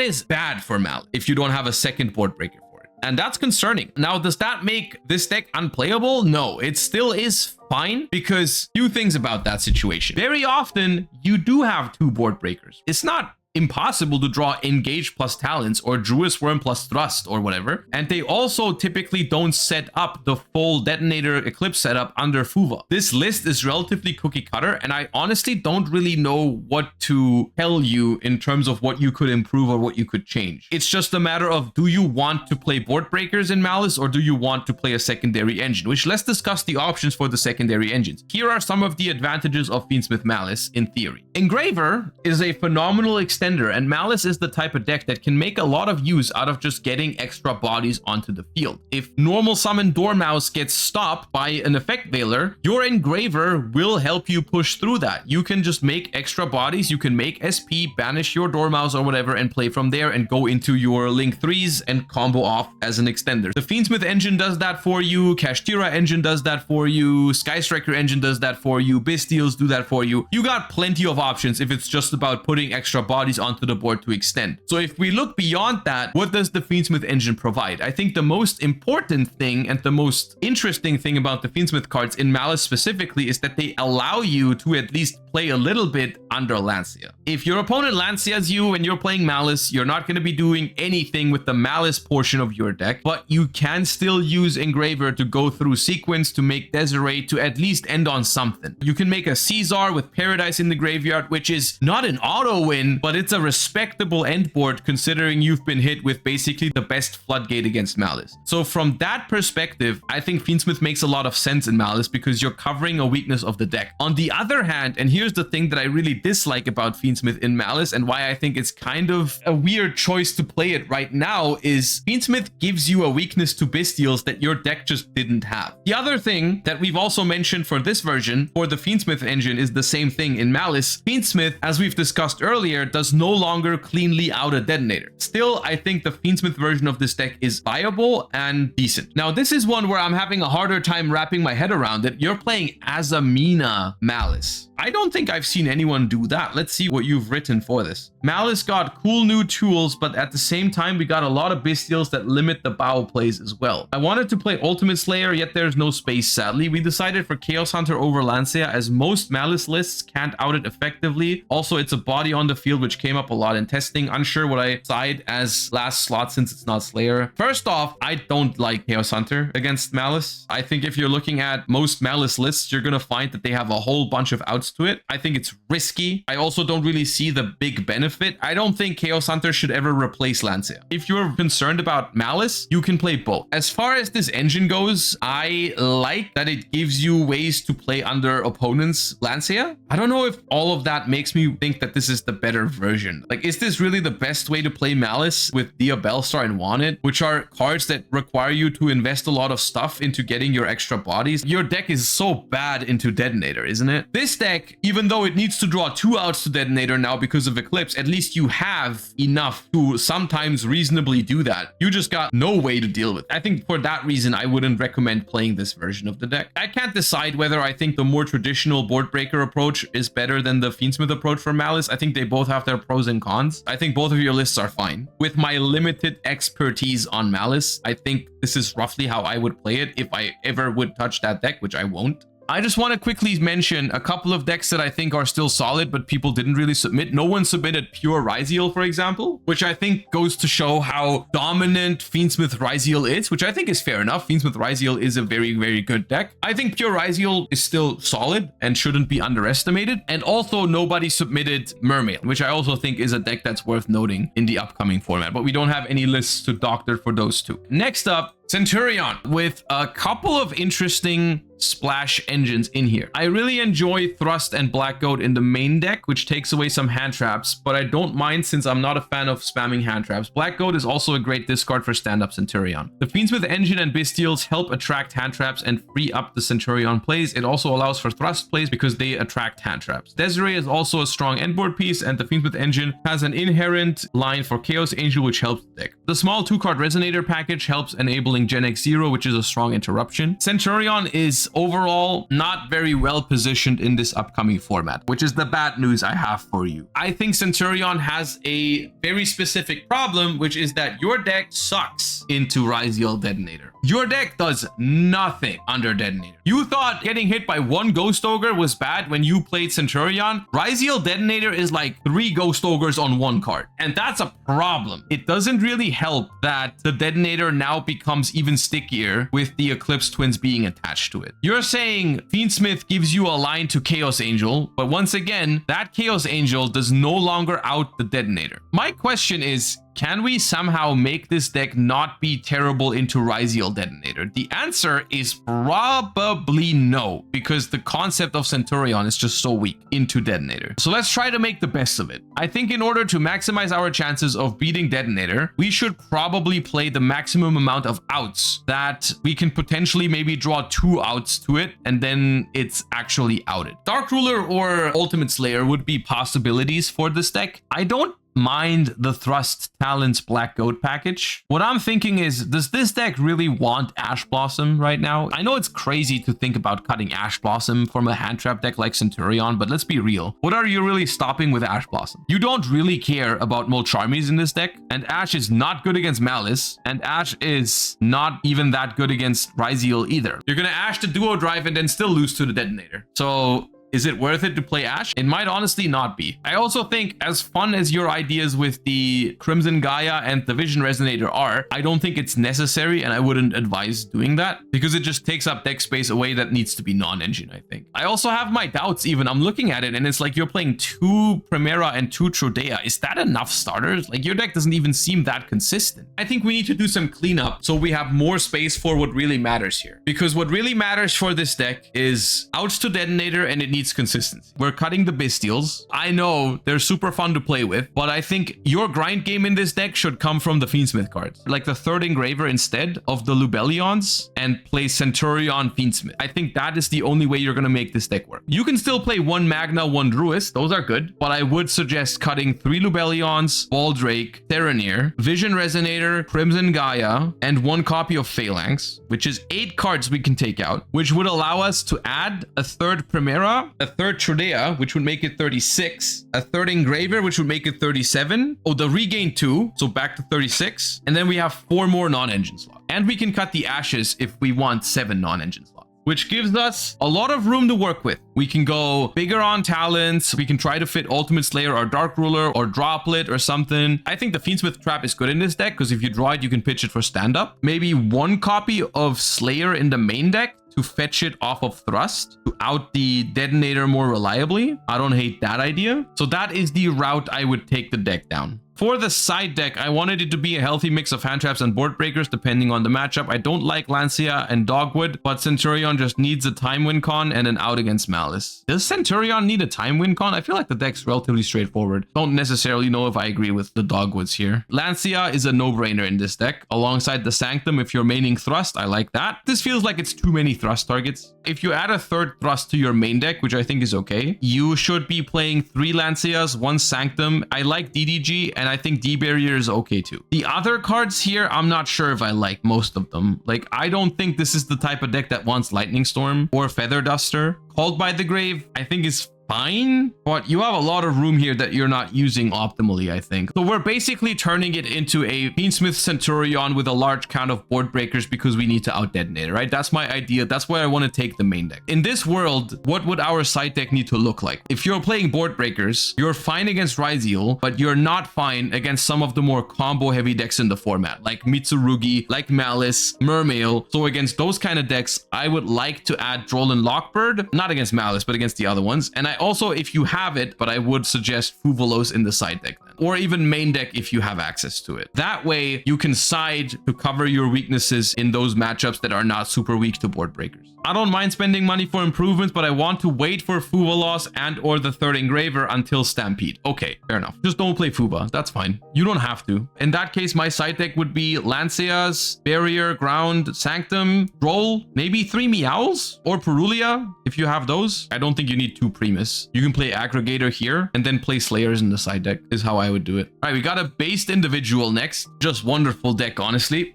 is bad for Maliss if you don't have a second board breaker. And that's concerning. Now, does that make this deck unplayable? No, it still is fine, because few things about that situation. Very often, you do have 2 board breakers. It's not impossible to draw Engage plus Talents or Druid's Worm plus Thrust or whatever. And they also typically don't set up the full Detonator Eclipse setup under Fuva. This list is relatively cookie cutter, and I honestly don't really know what to tell you in terms of what you could improve or what you could change. It's just a matter of, do you want to play board breakers in Maliss, or do you want to play a secondary engine? Which, let's discuss the options for the secondary engines. Here are some of the advantages of Fiendsmith Maliss in theory. Engraver is a phenomenal extension, and Maliss is the type of deck that can make a lot of use out of just getting extra bodies onto the field. If normal summon Dormouse gets stopped by an Effect Veiler, your Engraver will help you push through that. You can just make extra bodies, you can make SP, banish your Dormouse or whatever, and play from there and go into your Link 3s and combo off as an extender. The Fiendsmith engine does that for you, Kashtira engine does that for you, Sky Striker engine does that for you, Bystials do that for you. You got plenty of options if it's just about putting extra bodies onto the board to extend. So if we look beyond that, what does the Fiendsmith engine provide? I think the most important thing and the most interesting thing about the Fiendsmith cards in Maliss specifically is that they allow you to at least play a little bit under Lancia. If your opponent Lancias you and you're playing Maliss, you're not going to be doing anything with the Maliss portion of your deck, but you can still use Engraver to go through sequence to make Desiree to at least end on something. You can make a Caesar with Paradise in the graveyard, which is not an auto win, but it's a respectable end board considering you've been hit with basically the best floodgate against Maliss. So from that perspective, I think Fiendsmith makes a lot of sense in Maliss because you're covering a weakness of the deck. On the other hand, and here's the thing that I really dislike about Fiendsmith in Maliss and why I think it's kind of a weird choice to play it right now, is Fiendsmith gives you a weakness to Bystials that your deck just didn't have. The other thing that we've also mentioned for this version for the Fiendsmith engine is the same thing in Maliss. Fiendsmith, as we've discussed earlier, does no longer cleanly out a detonator. Still, I think the Fiendsmith version of this deck is viable and decent. Now, this is one where I'm having a harder time wrapping my head around it. You're playing Azamina Maliss. I don't think I've seen anyone do that. Let's see what you've written for this. Maliss got cool new tools, but at the same time, we got a lot of Bystials that limit the bow plays as well. I wanted to play Ultimate Slayer, yet there's no space, sadly. We decided for Chaos Hunter over Lancia, as most Maliss lists can't out it effectively. Also, it's a body on the field, which came up a lot in testing. Unsure what I side as last slot since it's not Slayer. First off, I don't like Chaos Hunter against Maliss. I think if you're looking at most Maliss lists, you're going to find that they have a whole bunch of outs to it. I think it's risky. I also don't really see the big benefit. I don't think Chaos Hunter should ever replace Lancia. If you're concerned about Maliss, you can play both. As far as this engine goes, I like that it gives you ways to play under opponents' Lancia. I don't know if all of that makes me think that this is the better version. Like, is this really the best way to play Maliss with Dia Bellstar and Wanted, which are cards that require you to invest a lot of stuff into getting your extra bodies? Your deck is so bad into Detonator, isn't it? This deck, even though it needs to draw 2 outs to Detonator now because of Eclipse, at least you have enough to sometimes reasonably do that. You just got no way to deal with it. I think for that reason, I wouldn't recommend playing this version of the deck. I can't decide whether I think the more traditional board breaker approach is better than the Fiendsmith approach for Maliss. I think they both have their pros and cons. I think both of your lists are fine. With my limited expertise on Maliss, I think this is roughly how I would play it if I ever would touch that deck, which I won't. I just want to quickly mention a couple of decks that I think are still solid, but people didn't really submit. No one submitted Pure Ryzeal, for example, which I think goes to show how dominant Fiendsmith Ryzeal is, which I think is fair enough. Fiendsmith Ryzeal is a very, very good deck. I think Pure Ryzeal is still solid and shouldn't be underestimated. And also nobody submitted Mermaid, which I also think is a deck that's worth noting in the upcoming format, but we don't have any lists to doctor for those two. Next up, Centurion, with a couple of interesting splash engines in here. I really enjoy Thrust and Black Goat in the main deck, which takes away some hand traps, but I don't mind since I'm not a fan of spamming hand traps. Black Goat is also a great discard for stand-up Centurion. The Fiendsmith Engine and Bestials help attract hand traps and free up the Centurion plays. It also allows for Thrust plays because they attract hand traps. Desiree is also a strong endboard piece, and the Fiendsmith Engine has an inherent line for Chaos Angel, which helps the deck. The small 2-card Resonator package helps enabling Gen X 0, which is a strong interruption. Centurion is overall not very well positioned in this upcoming format, which is the bad news I have for you. I think Centurion has a very specific problem, which is that your deck sucks into Ryzeal Detonator. Your deck does nothing under Detonator. You thought getting hit by 1 Ghost Ogre was bad when you played Centurion. Ryzeal Detonator is like 3 Ghost Ogres on 1 card, and that's a problem. It doesn't really help that the Detonator now becomes even stickier with the Eclipse Twins being attached to it. You're saying Fiendsmith gives you a line to Chaos Angel, but once again, that Chaos Angel does no longer out the Detonator. My question is, can we somehow make this deck not be terrible into Ryzeal Detonator? The answer is probably no, because the concept of Centurion is just so weak into Detonator. So let's try to make the best of it. I think in order to maximize our chances of beating Detonator, we should probably play the maximum amount of outs that we can potentially maybe draw 2 outs to it, and then it's actually outed. Dark Ruler or Ultimate Slayer would be possibilities for this deck. I don't mind the Thrust Talents Black Goat package. What I'm thinking is, does this deck really want Ash Blossom right now? I know it's crazy to think about cutting Ash Blossom from a hand trap deck like Centurion, but let's be real. What are you really stopping with Ash Blossom? You don't really care about Molcharmies in this deck, and Ash is not good against Maliss, and Ash is not even that good against Ryzeal either. You're gonna Ash the Duo Drive and then still lose to the Detonator. So is it worth it to play Ash? It might honestly not be. I also think, as fun as your ideas with the Crimson Gaia and the Vision Resonator are, I don't think it's necessary, and I wouldn't advise doing that because it just takes up deck space away that needs to be non-engine, I think. I also have my doubts even. I'm looking at it and it's like you're playing 2 Chimera and 2 Trodea. Is that enough starters? Like, your deck doesn't even seem that consistent. I think we need to do some cleanup so we have more space for what really matters here. Because what really matters for this deck is outs to Detonator, and it needs consistency. We're cutting the Bestials. I know they're super fun to play with, but I think your grind game in this deck should come from the Fiendsmith cards. Like the 3rd Engraver instead of the Lubellions, and play Centurion Fiendsmith. I think that is the only way you're going to make this deck work. You can still play 1 Magna, 1 Druid. Those are good, but I would suggest cutting 3 Lubellions, Baldrake, Theranir, Vision Resonator, Crimson Gaia, and 1 copy of Phalanx, which is 8 cards we can take out, which would allow us to add a 3rd Chimera, a 3rd Trodea, which would make it 36, a 3rd Engraver, which would make it 37. Oh, the Regain 2, so back to 36. And then we have 4 more non-engine slots. And we can cut the Ashes if we want 7 non-engine slots, which gives us a lot of room to work with. We can go bigger on talents. We can try to fit Ultimate Slayer or Dark Ruler or Droplet or something. I think the Fiendsmith Trap is good in this deck because if you draw it, you can pitch it for stand-up. Maybe 1 copy of Slayer in the main deck to fetch it off of Thrust to out the Detonator more reliably. I don't hate that idea. So that is the route I would take the deck down. For the side deck, I wanted it to be a healthy mix of hand traps and board breakers depending on the matchup. I don't like Lancia and Dogwood, but Centurion just needs a time win con and an out against Maliss. Does Centurion need a time win con? I feel like the deck's relatively straightforward. Don't necessarily know if I agree with the Dogwoods here. Lancia is a no-brainer in this deck. Alongside the Sanctum, if you're maining Thrust, I like that. This feels like it's too many Thrust targets. If you add a 3rd Thrust to your main deck, which I think is okay, you should be playing 3 Lancias, 1 Sanctum. I like DDG, and I think D-Barrier is okay too. The other cards here, I'm not sure if I like most of them. Like, I don't think this is the type of deck that wants Lightning Storm or Feather Duster. Called by the Grave, I think is fine, but you have a lot of room here that you're not using optimally, I think. So we're basically turning it into a Fiendsmith Centurion with a large count of board breakers because we need to out Detonator, right? That's my idea. That's where I want to take the main deck. In this world, what would our side deck need to look like? If you're playing board breakers, you're fine against Ryzeal, but you're not fine against some of the more combo heavy decks in the format, like Mitsurugi, like Maliss, Mimighoul. So against those kind of decks, I would like to add Droll and Lockbird, not against Maliss, but against the other ones. And I also, if you have it, but I would suggest Fuvolos in the side deck then. or even main deck if you have access to it. That way you can side to cover your weaknesses in those matchups that are not super weak to board breakers. I don't mind spending money for improvements, but I want to wait for Fuva Loss and or the third engraver until Stampede. Okay, fair enough. Just don't play Fuva. That's fine. You don't have to. In that case, my side deck would be Lanceas, Barrier, Ground, Sanctum, Droll, maybe 3 Meowls or Perulia if you have those. I don't think you need 2 Primus. You can play Aggregator here and then play Slayers in the side deck is how I would do it. All right, we got a based individual next. Just wonderful deck, honestly.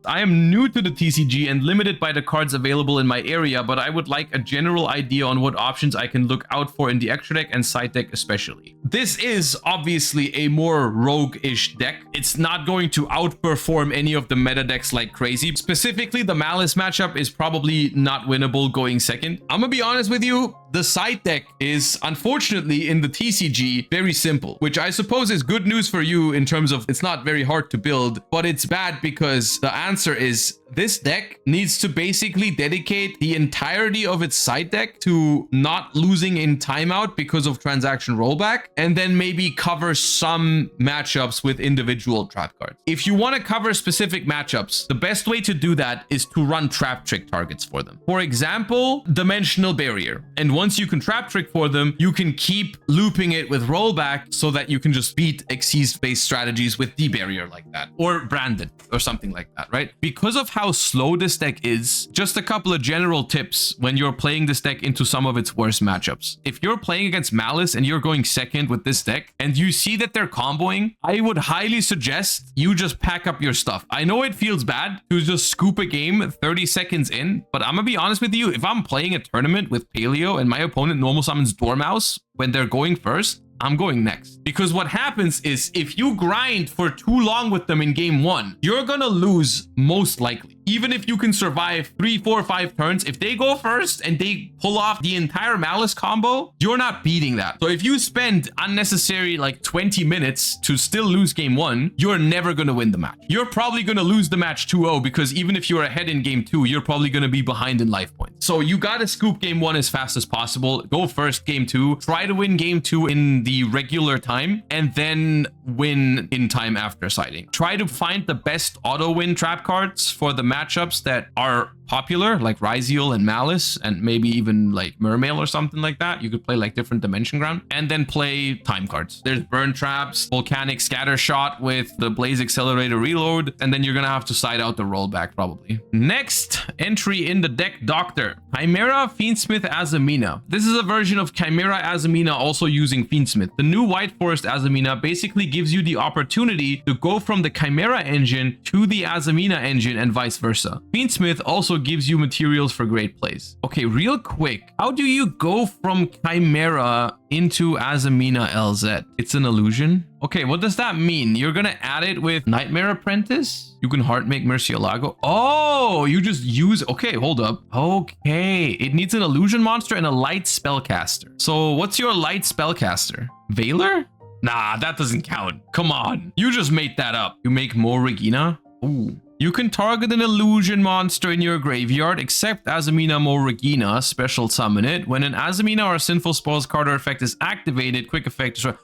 I am new to the TCG and limited by the cards available in my area, but I would like a general idea on what options I can look out for in the extra deck and side deck especially. This is obviously a more rogue-ish deck. It's not going to outperform any of the meta decks like crazy. Specifically, the Maliss matchup is probably not winnable going second. I'm gonna be honest with you, the side deck is unfortunately in the TCG very simple, which I suppose is good news for you in terms of it's not very hard to build, but it's bad because the answer is this deck needs to basically dedicate the entirety of its side deck to not losing in timeout because of transaction rollback, and then maybe cover some matchups with individual trap cards. If you want to cover specific matchups, the best way to do that is to run trap trick targets for them. For example, Dimensional Barrier. And once you can trap trick for them, you can keep looping it with rollback so that you can just beat Xyz-based strategies with D-Barrier like that, or Branded or something like that, right? Because of how slow this deck is, just a couple of general tips when you're playing this deck into some of its worst matchups. If you're playing against Maliss and you're going second with this deck and you see that they're comboing, I would highly suggest you just pack up your stuff. I know it feels bad to just scoop a game 30 seconds in, but I'm gonna be honest with you, if I'm playing a tournament with Paleo and my opponent normal summons Dormouse when they're going first, I'm going next. Because what happens is if you grind for too long with them in game 1, you're gonna lose most likely. Even if you can survive 3, 4, 5 turns, if they go first and they pull off the entire Maliss combo, you're not beating that. So if you spend unnecessary like 20 minutes to still lose game 1, you're never gonna win the match. You're probably gonna lose the match 2-0 because even if you're ahead in game 2, you're probably gonna be behind in life points. So you gotta scoop game 1 as fast as possible. Go first game 2, try to win game 2 in the regular time, and then win in time after siding. Try to find the best auto win trap cards for the matchups that are popular, like Ryzeal and Maliss, and maybe even like Mermail or something like that. You could play like different Dimension Ground and then play time cards. There's Burn Traps, Volcanic Scatter Shot with the Blaze Accelerator Reload, and then you're gonna have to side out the rollback probably. Next entry in the deck, Doctor. Chimera Fiendsmith Azamina. This is a version of Chimera Azamina also using Fiendsmith. The new White Forest Azamina basically gives you the opportunity to go from the Chimera engine to the Azamina engine and vice versa. Fiendsmith also gives you materials for great plays. Okay, real quick, how do you go from Chimera into Azamina LZ? It's an illusion. Okay, what does that mean? You're gonna add it with Nightmare Apprentice? You can heart make Murcielago. Oh, you just use... Okay, hold up. Okay, it needs an illusion monster and a light spellcaster. So what's your light spellcaster? Veiler? Nah, that doesn't count. Come on. You just made that up. You make more Regina? Ooh. You can target an illusion monster in your graveyard, except Azamina Mo Regina, special summon it. When an Azamina or a Sinful Spoils card or effect is activated, quick effect destroy.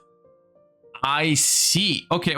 I see. Okay.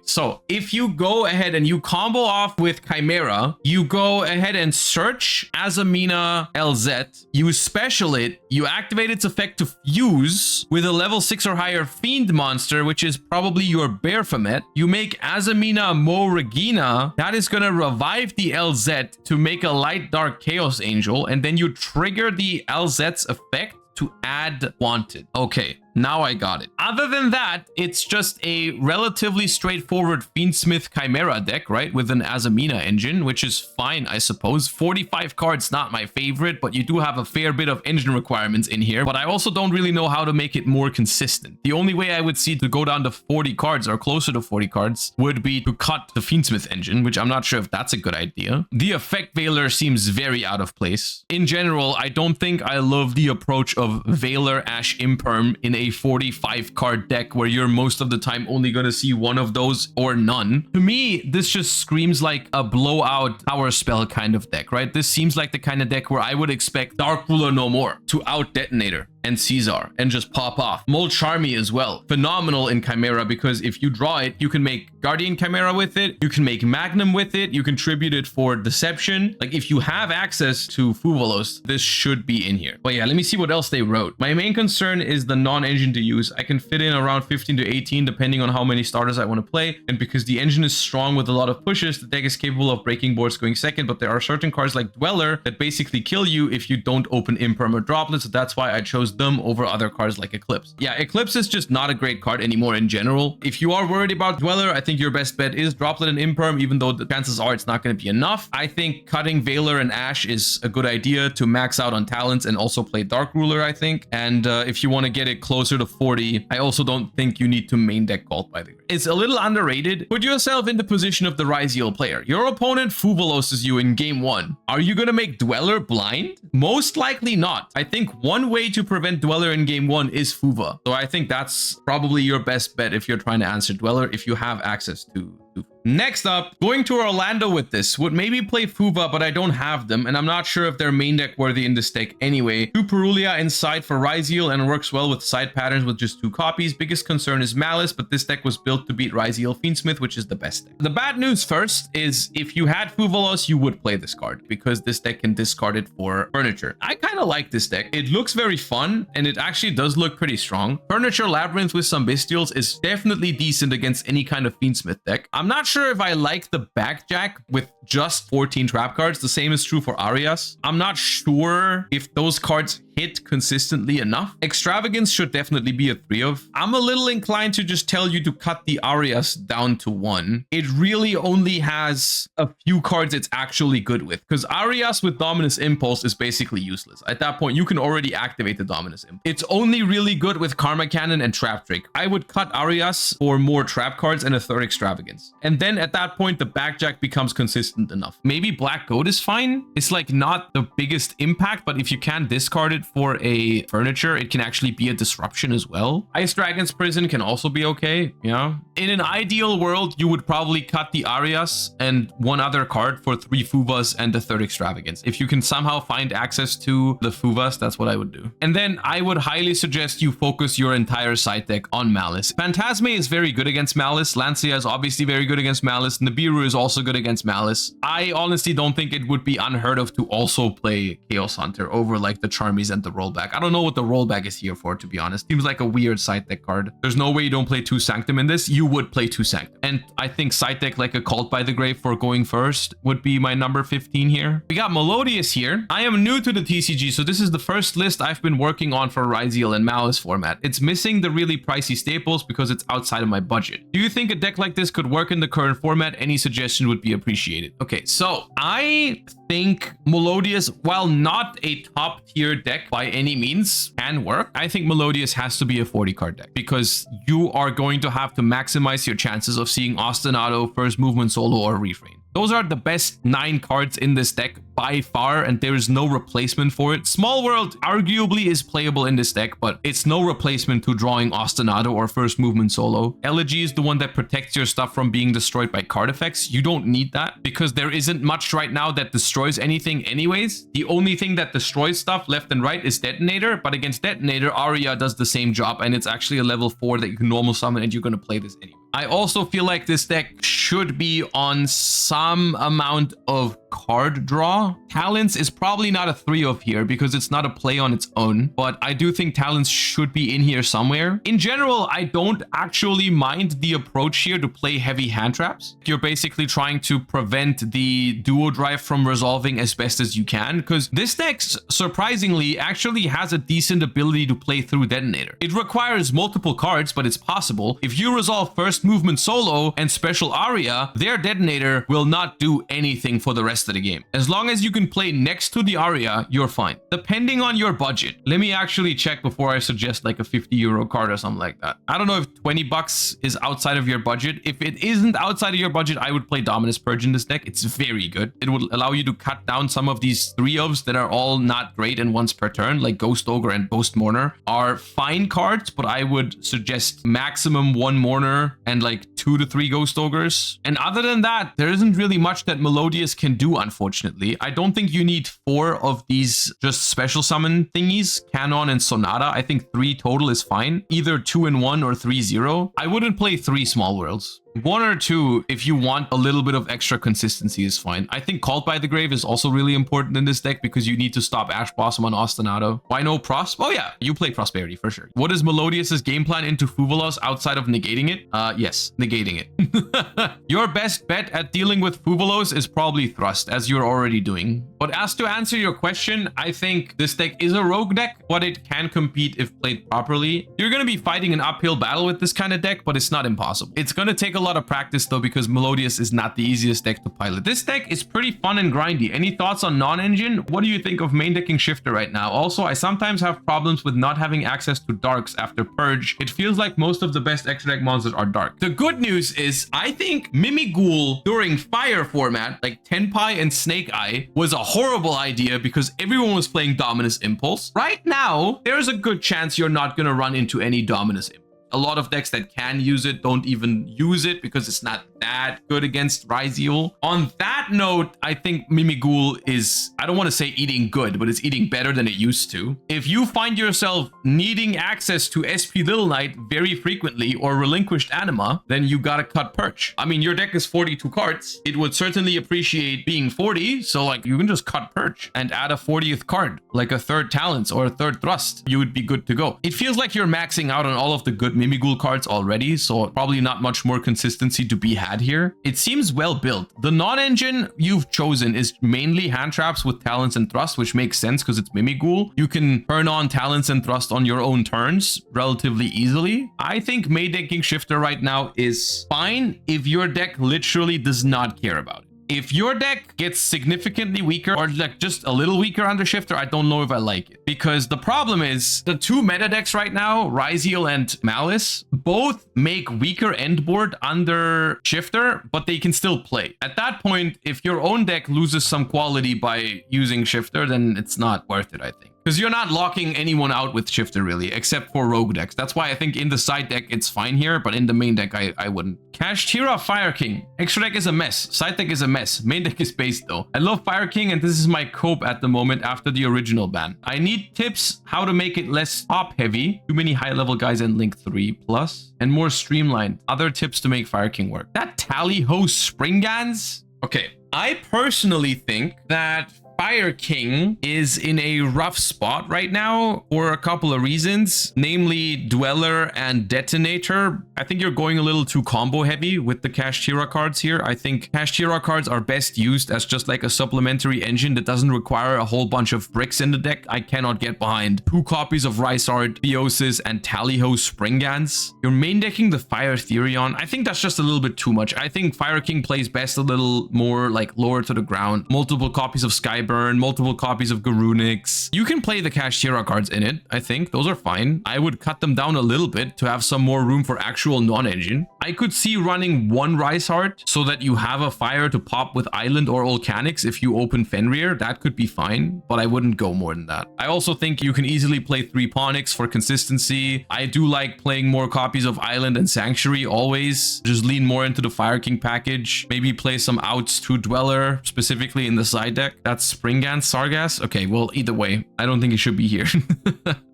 So if you go ahead and you combo off with Chimera, you go ahead and search Azamina LZ, you special it, you activate its effect to fuse with a level 6 or higher Fiend monster, which is probably your Baphomet. You make Azamina Mo Regina, that is going to revive the LZ to make a Light Dark Chaos Angel, and then you trigger the LZ's effect to add Wanted. Okay, now I got it. Other than that, it's just a relatively straightforward Fiendsmith Chimera deck, right? With an Azamina engine, which is fine, I suppose. 45 cards, not my favorite, but you do have a fair bit of engine requirements in here. But I also don't really know how to make it more consistent. The only way I would see to go down to 40 cards or closer to 40 cards would be to cut the Fiendsmith engine, which I'm not sure if that's a good idea. The effect Veiler seems very out of place. In general, I don't think I love the approach of Veiler Ash Imperm in a 45 card deck where you're most of the time only going to see one of those or none. To me, this just screams like a blowout power spell kind of deck, right? This seems like the kind of deck where I would expect Dark Ruler No More to out detonate her. and Caesar and just pop off. Molcharmy as well. Phenomenal in Chimera because if you draw it, you can make Guardian Chimera with it. You can make Magnum with it. You can tribute it for Deception. Like if you have access to Fuvalos, this should be in here. But yeah, let me see what else they wrote. My main concern is the non-engine to use. I can fit in around 15 to 18 depending on how many starters I want to play. And because the engine is strong with a lot of pushes, the deck is capable of breaking boards going second. But there are certain cards like Dweller that basically kill you if you don't open Imperm or Droplet. So that's why I chose them over other cards like Eclipse. Yeah, Eclipse is just not a great card anymore in general. If you are worried about Dweller, I think your best bet is Droplet and Imperm, even though the chances are it's not going to be enough. I think cutting Veiler and Ash is a good idea to max out on talents and also play Dark Ruler, I think. And if you want to get it closer to 40, I also don't think you need to main deck Cult by the Grave. It's a little underrated. Put yourself in the position of the Ryzeal player. Your opponent Fuvaloses you in game 1. Are you going to make Dweller blind? Most likely not. I think one way to prevent Dweller in game 1 is Fuva. So I think that's probably your best bet if you're trying to answer Dweller, if you have access to Next up, going to Orlando with this. Would maybe play Fuva, but I don't have them, and I'm not sure if they're main deck worthy in this deck anyway. 2 Perulia inside for Ryzeal and works well with side patterns with just 2 copies. Biggest concern is Maliss, but this deck was built to beat Ryzeal Fiendsmith, which is the best deck. The bad news first is if you had Fuvalos, you would play this card because this deck can discard it for furniture. I kind of like this deck. It looks very fun, and it actually does look pretty strong. Furniture Labrynth with some Bestials is definitely decent against any kind of Fiendsmith deck. I'm not sure if I like the Backjack with just 14 trap cards. The same is true for Arias. I'm not sure if those cards hit consistently enough. Extravagance should definitely be a 3 of. I'm a little inclined to just tell you to cut the Arias down to 1. It really only has a few cards it's actually good with, because Arias with Dominus Impulse is basically useless. At that point, you can already activate the Dominus Impulse. It's only really good with Karma Cannon and Trap Drake. I would cut Arias for more trap cards and a 3rd Extravagance. And then at that point, the Backjack becomes consistent enough. Maybe Black Goat is fine. It's like not the biggest impact, but if you can discard it for a furniture, it can actually be a disruption as well. Ice Dragon's Prison can also be okay. Yeah. In an ideal world, you would probably cut the Arias and 1 other card for 3 Fuvas and the 3rd Extravagance. If you can somehow find access to the Fuvas, that's what I would do. And then I would highly suggest you focus your entire side deck on Maliss. Phantasme is very good against Maliss. Lancia is obviously very good against Maliss. Nibiru is also good against Maliss. I honestly don't think it would be unheard of to also play Chaos Hunter over like the Charmies and the rollback. I don't know what the rollback is here for, to be honest. Seems like a weird side deck card. There's no way you don't play 2 Sanctum in this. You would play 2 Sanctum. And I think side deck like a Cult by the Grave for going first would be my number 15 here. We got Melodious here. I am new to the TCG, so this is the first list I've been working on for Ryzeal and Maliss format. It's missing the really pricey staples because it's outside of my budget. Do you think a deck like this could work in the current format? Any suggestion would be appreciated. Okay, so I think Melodious, while not a top tier deck by any means, can work. I think Melodious has to be a 40 card deck because you are going to have to maximize your chances of seeing Ostinato, First Movement Solo, or Refrain. Those are the best 9 cards in this deck by far, and there is no replacement for it. Small World arguably is playable in this deck, but it's no replacement to drawing Ostinato or First Movement Solo. Elegy is the one that protects your stuff from being destroyed by card effects. You don't need that because there isn't much right now that destroys anything anyways. The only thing that destroys stuff left and right is Detonator, but against Detonator, Aria does the same job, and it's actually a level 4 that you can normal summon, and you're going to play this anyway. I also feel like this deck should be on some amount of card draw. Talents is probably not a 3 of here because it's not a play on its own, but I do think Talents should be in here somewhere. In general, I don't actually mind the approach here to play heavy hand traps. You're basically trying to prevent the duo drive from resolving as best as you can, because this deck surprisingly actually has a decent ability to play through Detonator. It requires multiple cards, but it's possible. If you resolve First Movement Solo and Special Aria, their Detonator will not do anything for the rest of the game. As long as you can play next to the Aria, you're fine. Depending on your budget. Let me actually check before I suggest like a 50 euro card or something like that. I don't know if 20 bucks is outside of your budget. If it isn't outside of your budget, I would play Dominus Purge in this deck. It's very good. It would allow you to cut down some of these 3-ofs that are all not great and once per turn, like Ghost Ogre and Ghost Mourner are fine cards, but I would suggest maximum 1 Mourner and like 2 to 3 Ghost Ogres. And other than that, there isn't really much that Melodious can do do, unfortunately. I don't think you need 4 of these just special summon thingies, Canon and Sonata. I think 3 total is fine. Either 2 in 1 or 3-0. I wouldn't play 3 small worlds. 1 or 2, if you want a little bit of extra consistency, is fine. I think Called by the Grave is also really important in this deck because you need to stop Ash Blossom on Ostinato. Why no Pros? Oh yeah, you play Prosperity for sure. What is Melodious's game plan into Fuvalos outside of negating it? Yes, negating it. Your best bet at dealing with Fuvalos is probably Thrust, as you're already doing. But as to answer your question, I think this deck is a rogue deck, but it can compete if played properly. You're going to be fighting an uphill battle with this kind of deck, but it's not impossible. It's going to take a lot of practice though, because Melodious is not the easiest deck to pilot. This deck is pretty fun and grindy. Any thoughts on non-engine? What do you think of main decking Shifter right now? Also, I sometimes have problems with not having access to darks after Purge. It feels like most of the best extra deck monsters are dark. The good news is I think Mimighoul during Fire format, like Tenpai and Snake Eye, was a horrible idea because everyone was playing Dominus Impulse. Right now, there's a good chance you're not going to run into any Dominus Impulse. A lot of decks that can use it don't even use it because it's not that good against Ryzeal. On that note, I think Mimighoul is, I don't want to say eating good, but it's eating better than it used to. If you find yourself needing access to SP Little Knight very frequently or Relinquished Anima, then you gotta cut Perch. I mean, your deck is 42 cards. It would certainly appreciate being 40, so like you can just cut Perch and add a 40th card, like a 3rd Talents or a 3rd Thrust. You would be good to go. It feels like you're maxing out on all of the good Mimighoul cards already, so probably not much more consistency to be had here. It seems well built. The non-engine you've chosen is mainly hand traps with Talents and Thrust, which makes sense because it's Mimighoul. You can turn on Talents and Thrust on your own turns relatively easily. I think main decking Shifter right now is fine if your deck literally does not care about it. If your deck gets significantly weaker or like just a little weaker under Shifter, I don't know if I like it. Because the problem is the 2 meta decks right now, Ryzeal and Maliss, both make weaker end board under Shifter, but they can still play. At that point, if your own deck loses some quality by using Shifter, then it's not worth it, I think. Because you're not locking anyone out with Shifter really, except for rogue decks. That's why I think in the side deck it's fine here, but in the main deck I wouldn't. Kashtira Fire King. Extra deck is a mess. Side deck is a mess. Main deck is based though. I love Fire King and this is my cope at the moment after the original ban. I need tips how to make it less top heavy. Too many high level guys in Link 3+. And more streamlined. Other tips to make Fire King work. That Tally Ho Springans? Okay. I personally think that Fire King is in a rough spot right now for a couple of reasons, namely Dweller and Detonator. I think you're going a little too combo heavy with the Kashtira cards here. I think Kashtira cards are best used as just like a supplementary engine that doesn't require a whole bunch of bricks in the deck. I cannot get behind 2 copies of Ryzeal, Theosis, and Tallyho Springans. You're main decking the Fire Therion. I think that's just a little bit too much. I think Fire King plays best a little more like lower to the ground. Multiple copies of Skyburn, multiple copies of Garunix. You can play the Kashtira cards in it, I think. Those are fine. I would cut them down a little bit to have some more room for actual non-engine. I could see running 1 Ryzeal so that you have a fire to pop with Island or Volcanics if you open Fenrir. That could be fine, but I wouldn't go more than that. I also think you can easily play 3 Ponyx for consistency. I do like playing more copies of Island and Sanctuary always. Just lean more into the Fire King package. Maybe play some outs to Dweller, specifically in the side deck. That's Springans, Sargas. Okay, well, either way, I don't think it should be here.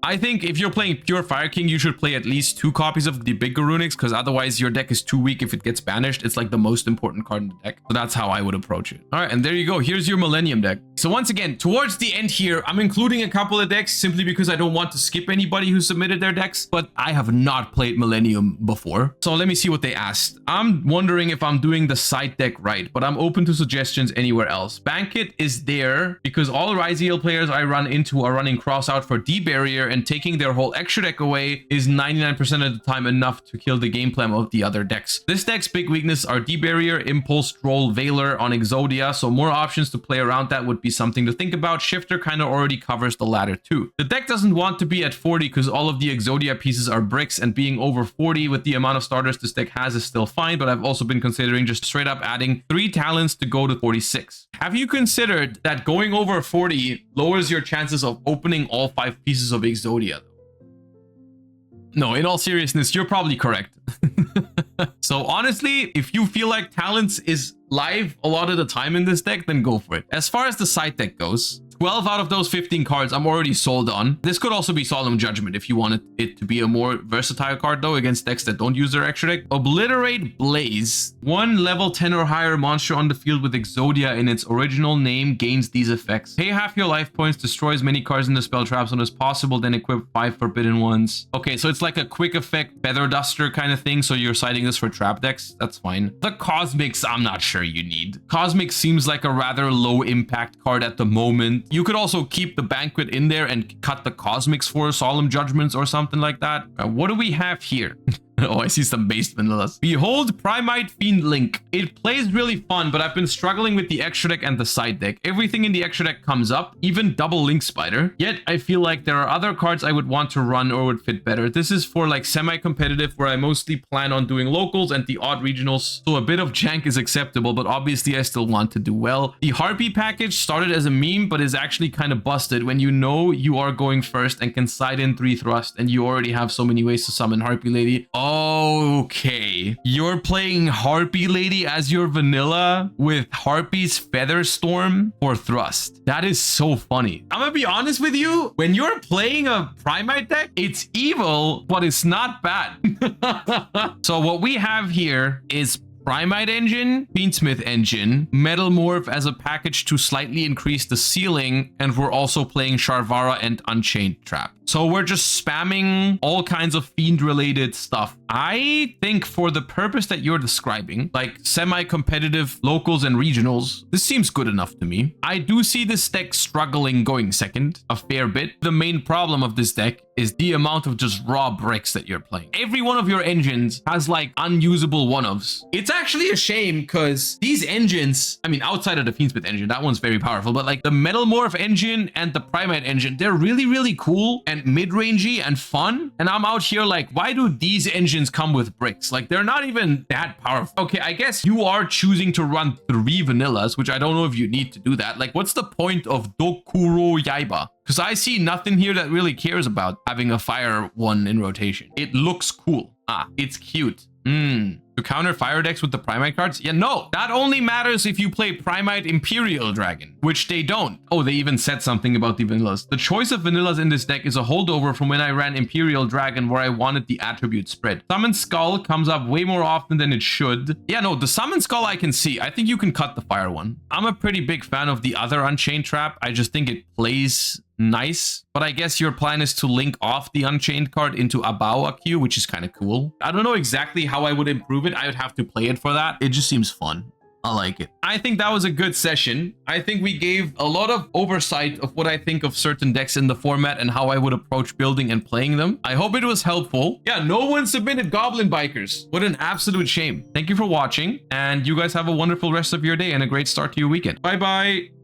I think if you're playing pure Fire King, you should play at least 2 copies of the big Garunix, because otherwise your deck is too weak if it gets banished. It's like the most important card in the deck. So that's how I would approach it. All right, and there you go. Here's your Millennium deck. So once again, towards the end here, I'm including a couple of decks simply because I don't want to skip anybody who submitted their decks, but I have not played Millennium before. So let me see what they asked. I'm wondering if I'm doing the side deck right, but I'm open to suggestions anywhere else. Banquet is there because all Ryzeal players I run into are running cross out for D-Barrier, and taking their whole extra deck away is 99% of the time enough to kill the game plan of the other decks. This deck's big weakness are D-Barrier, Impulse, Droll, Veiler on Exodia, so more options to play around that would be something to think about. Shifter kind of already covers the latter too. The deck doesn't want to be at 40 because all of the Exodia pieces are bricks, and being over 40 with the amount of starters this deck has is still fine, but I've also been considering just straight up adding 3 talents to go to 46. Have you considered that going over 40 lowers your chances of opening all 5 pieces of Exodia? No, in all seriousness, you're probably correct. So honestly, if you feel like Talents is live a lot of the time in this deck, then go for it. As far as the side deck goes, 12 out of those 15 cards I'm already sold on. This could also be Solemn Judgment if you wanted it to be a more versatile card though against decks that don't use their extra deck. Obliterate Blaze. One level 10 or higher monster on the field with Exodia in its original name gains these effects. Pay half your life points, destroy as many cards in the spell trap zone as possible, then equip 5 forbidden ones. Okay, so it's like a quick effect Feather Duster kind of thing, so you're citing this for trap decks. That's fine. The Cosmics, I'm not sure you need. Cosmic seems like a rather low impact card at the moment. You could also keep the Banquet in there and cut the Cosmics for Solemn Judgments or something like that. What do we have here? Oh, I see some based vanillas. Behold Primite Fiend Link. It plays really fun, but I've been struggling with the extra deck and the side deck. Everything in the extra deck comes up, even double Link Spider. Yet I feel like there are other cards I would want to run or would fit better. This is for like semi-competitive where I mostly plan on doing locals and the odd regionals. So a bit of jank is acceptable, but obviously I still want to do well. The Harpy package started as a meme, but is actually kind of busted when you know you are going first and can side in 3 thrust and you already have so many ways to summon Harpy Lady. Okay, you're playing Harpy Lady as your vanilla with Harpy's Feather Storm for thrust. That is so funny. I'm gonna be honest with you, when you're playing a Primite deck, it's evil, but it's not bad. So what we have here is Primite Engine, Fiendsmith Engine, Metal Morph as a package to slightly increase the ceiling, and we're also playing Sharvara and Unchained Trap. So we're just spamming all kinds of fiend-related stuff. I think for the purpose that you're describing, like semi-competitive locals and regionals, this seems good enough to me. I do see this deck struggling going second a fair bit. The main problem of this deck is the amount of just raw bricks that you're playing. Every one of your engines has like unusable one-ofs. It's actually a shame because these engines, I mean, outside of the Fiendsmith engine, that one's very powerful, but like the Metal Morph engine and the Primite engine, they're really, really cool and mid-rangey and fun. And I'm out here like, why do these engines come with bricks? Like, they're not even that powerful. Okay, I guess you are choosing to run 3 vanillas, which I don't know if you need to do that. Like, what's the point of Dokuro Yaiba? Because I see nothing here that really cares about having a fire one in rotation. It looks cool. Ah, it's cute. To counter fire decks with the Primite cards? Yeah, no. That only matters if you play Primite Imperial Dragon, which they don't. Oh, they even said something about the vanillas. The choice of vanillas in this deck is a holdover from when I ran Imperial Dragon where I wanted the attribute spread. Summon Skull comes up way more often than it should. Yeah, no, the Summon Skull I can see. I think you can cut the fire one. I'm a pretty big fan of the other Unchained Trap. I just think it plays nice, but I guess your plan is to link off the Unchained card into Abawa Q, which is kind of cool. I don't know exactly how I would improve it. I would have to play it for that. It just seems fun. I like it. I think that was a good session. I think we gave a lot of oversight of what I think of certain decks in the format and how I would approach building and playing them. I hope it was helpful. Yeah, no one submitted Goblin Bikers. What an absolute shame. Thank you for watching, and you guys have a wonderful rest of your day and a great start to your weekend. Bye-bye.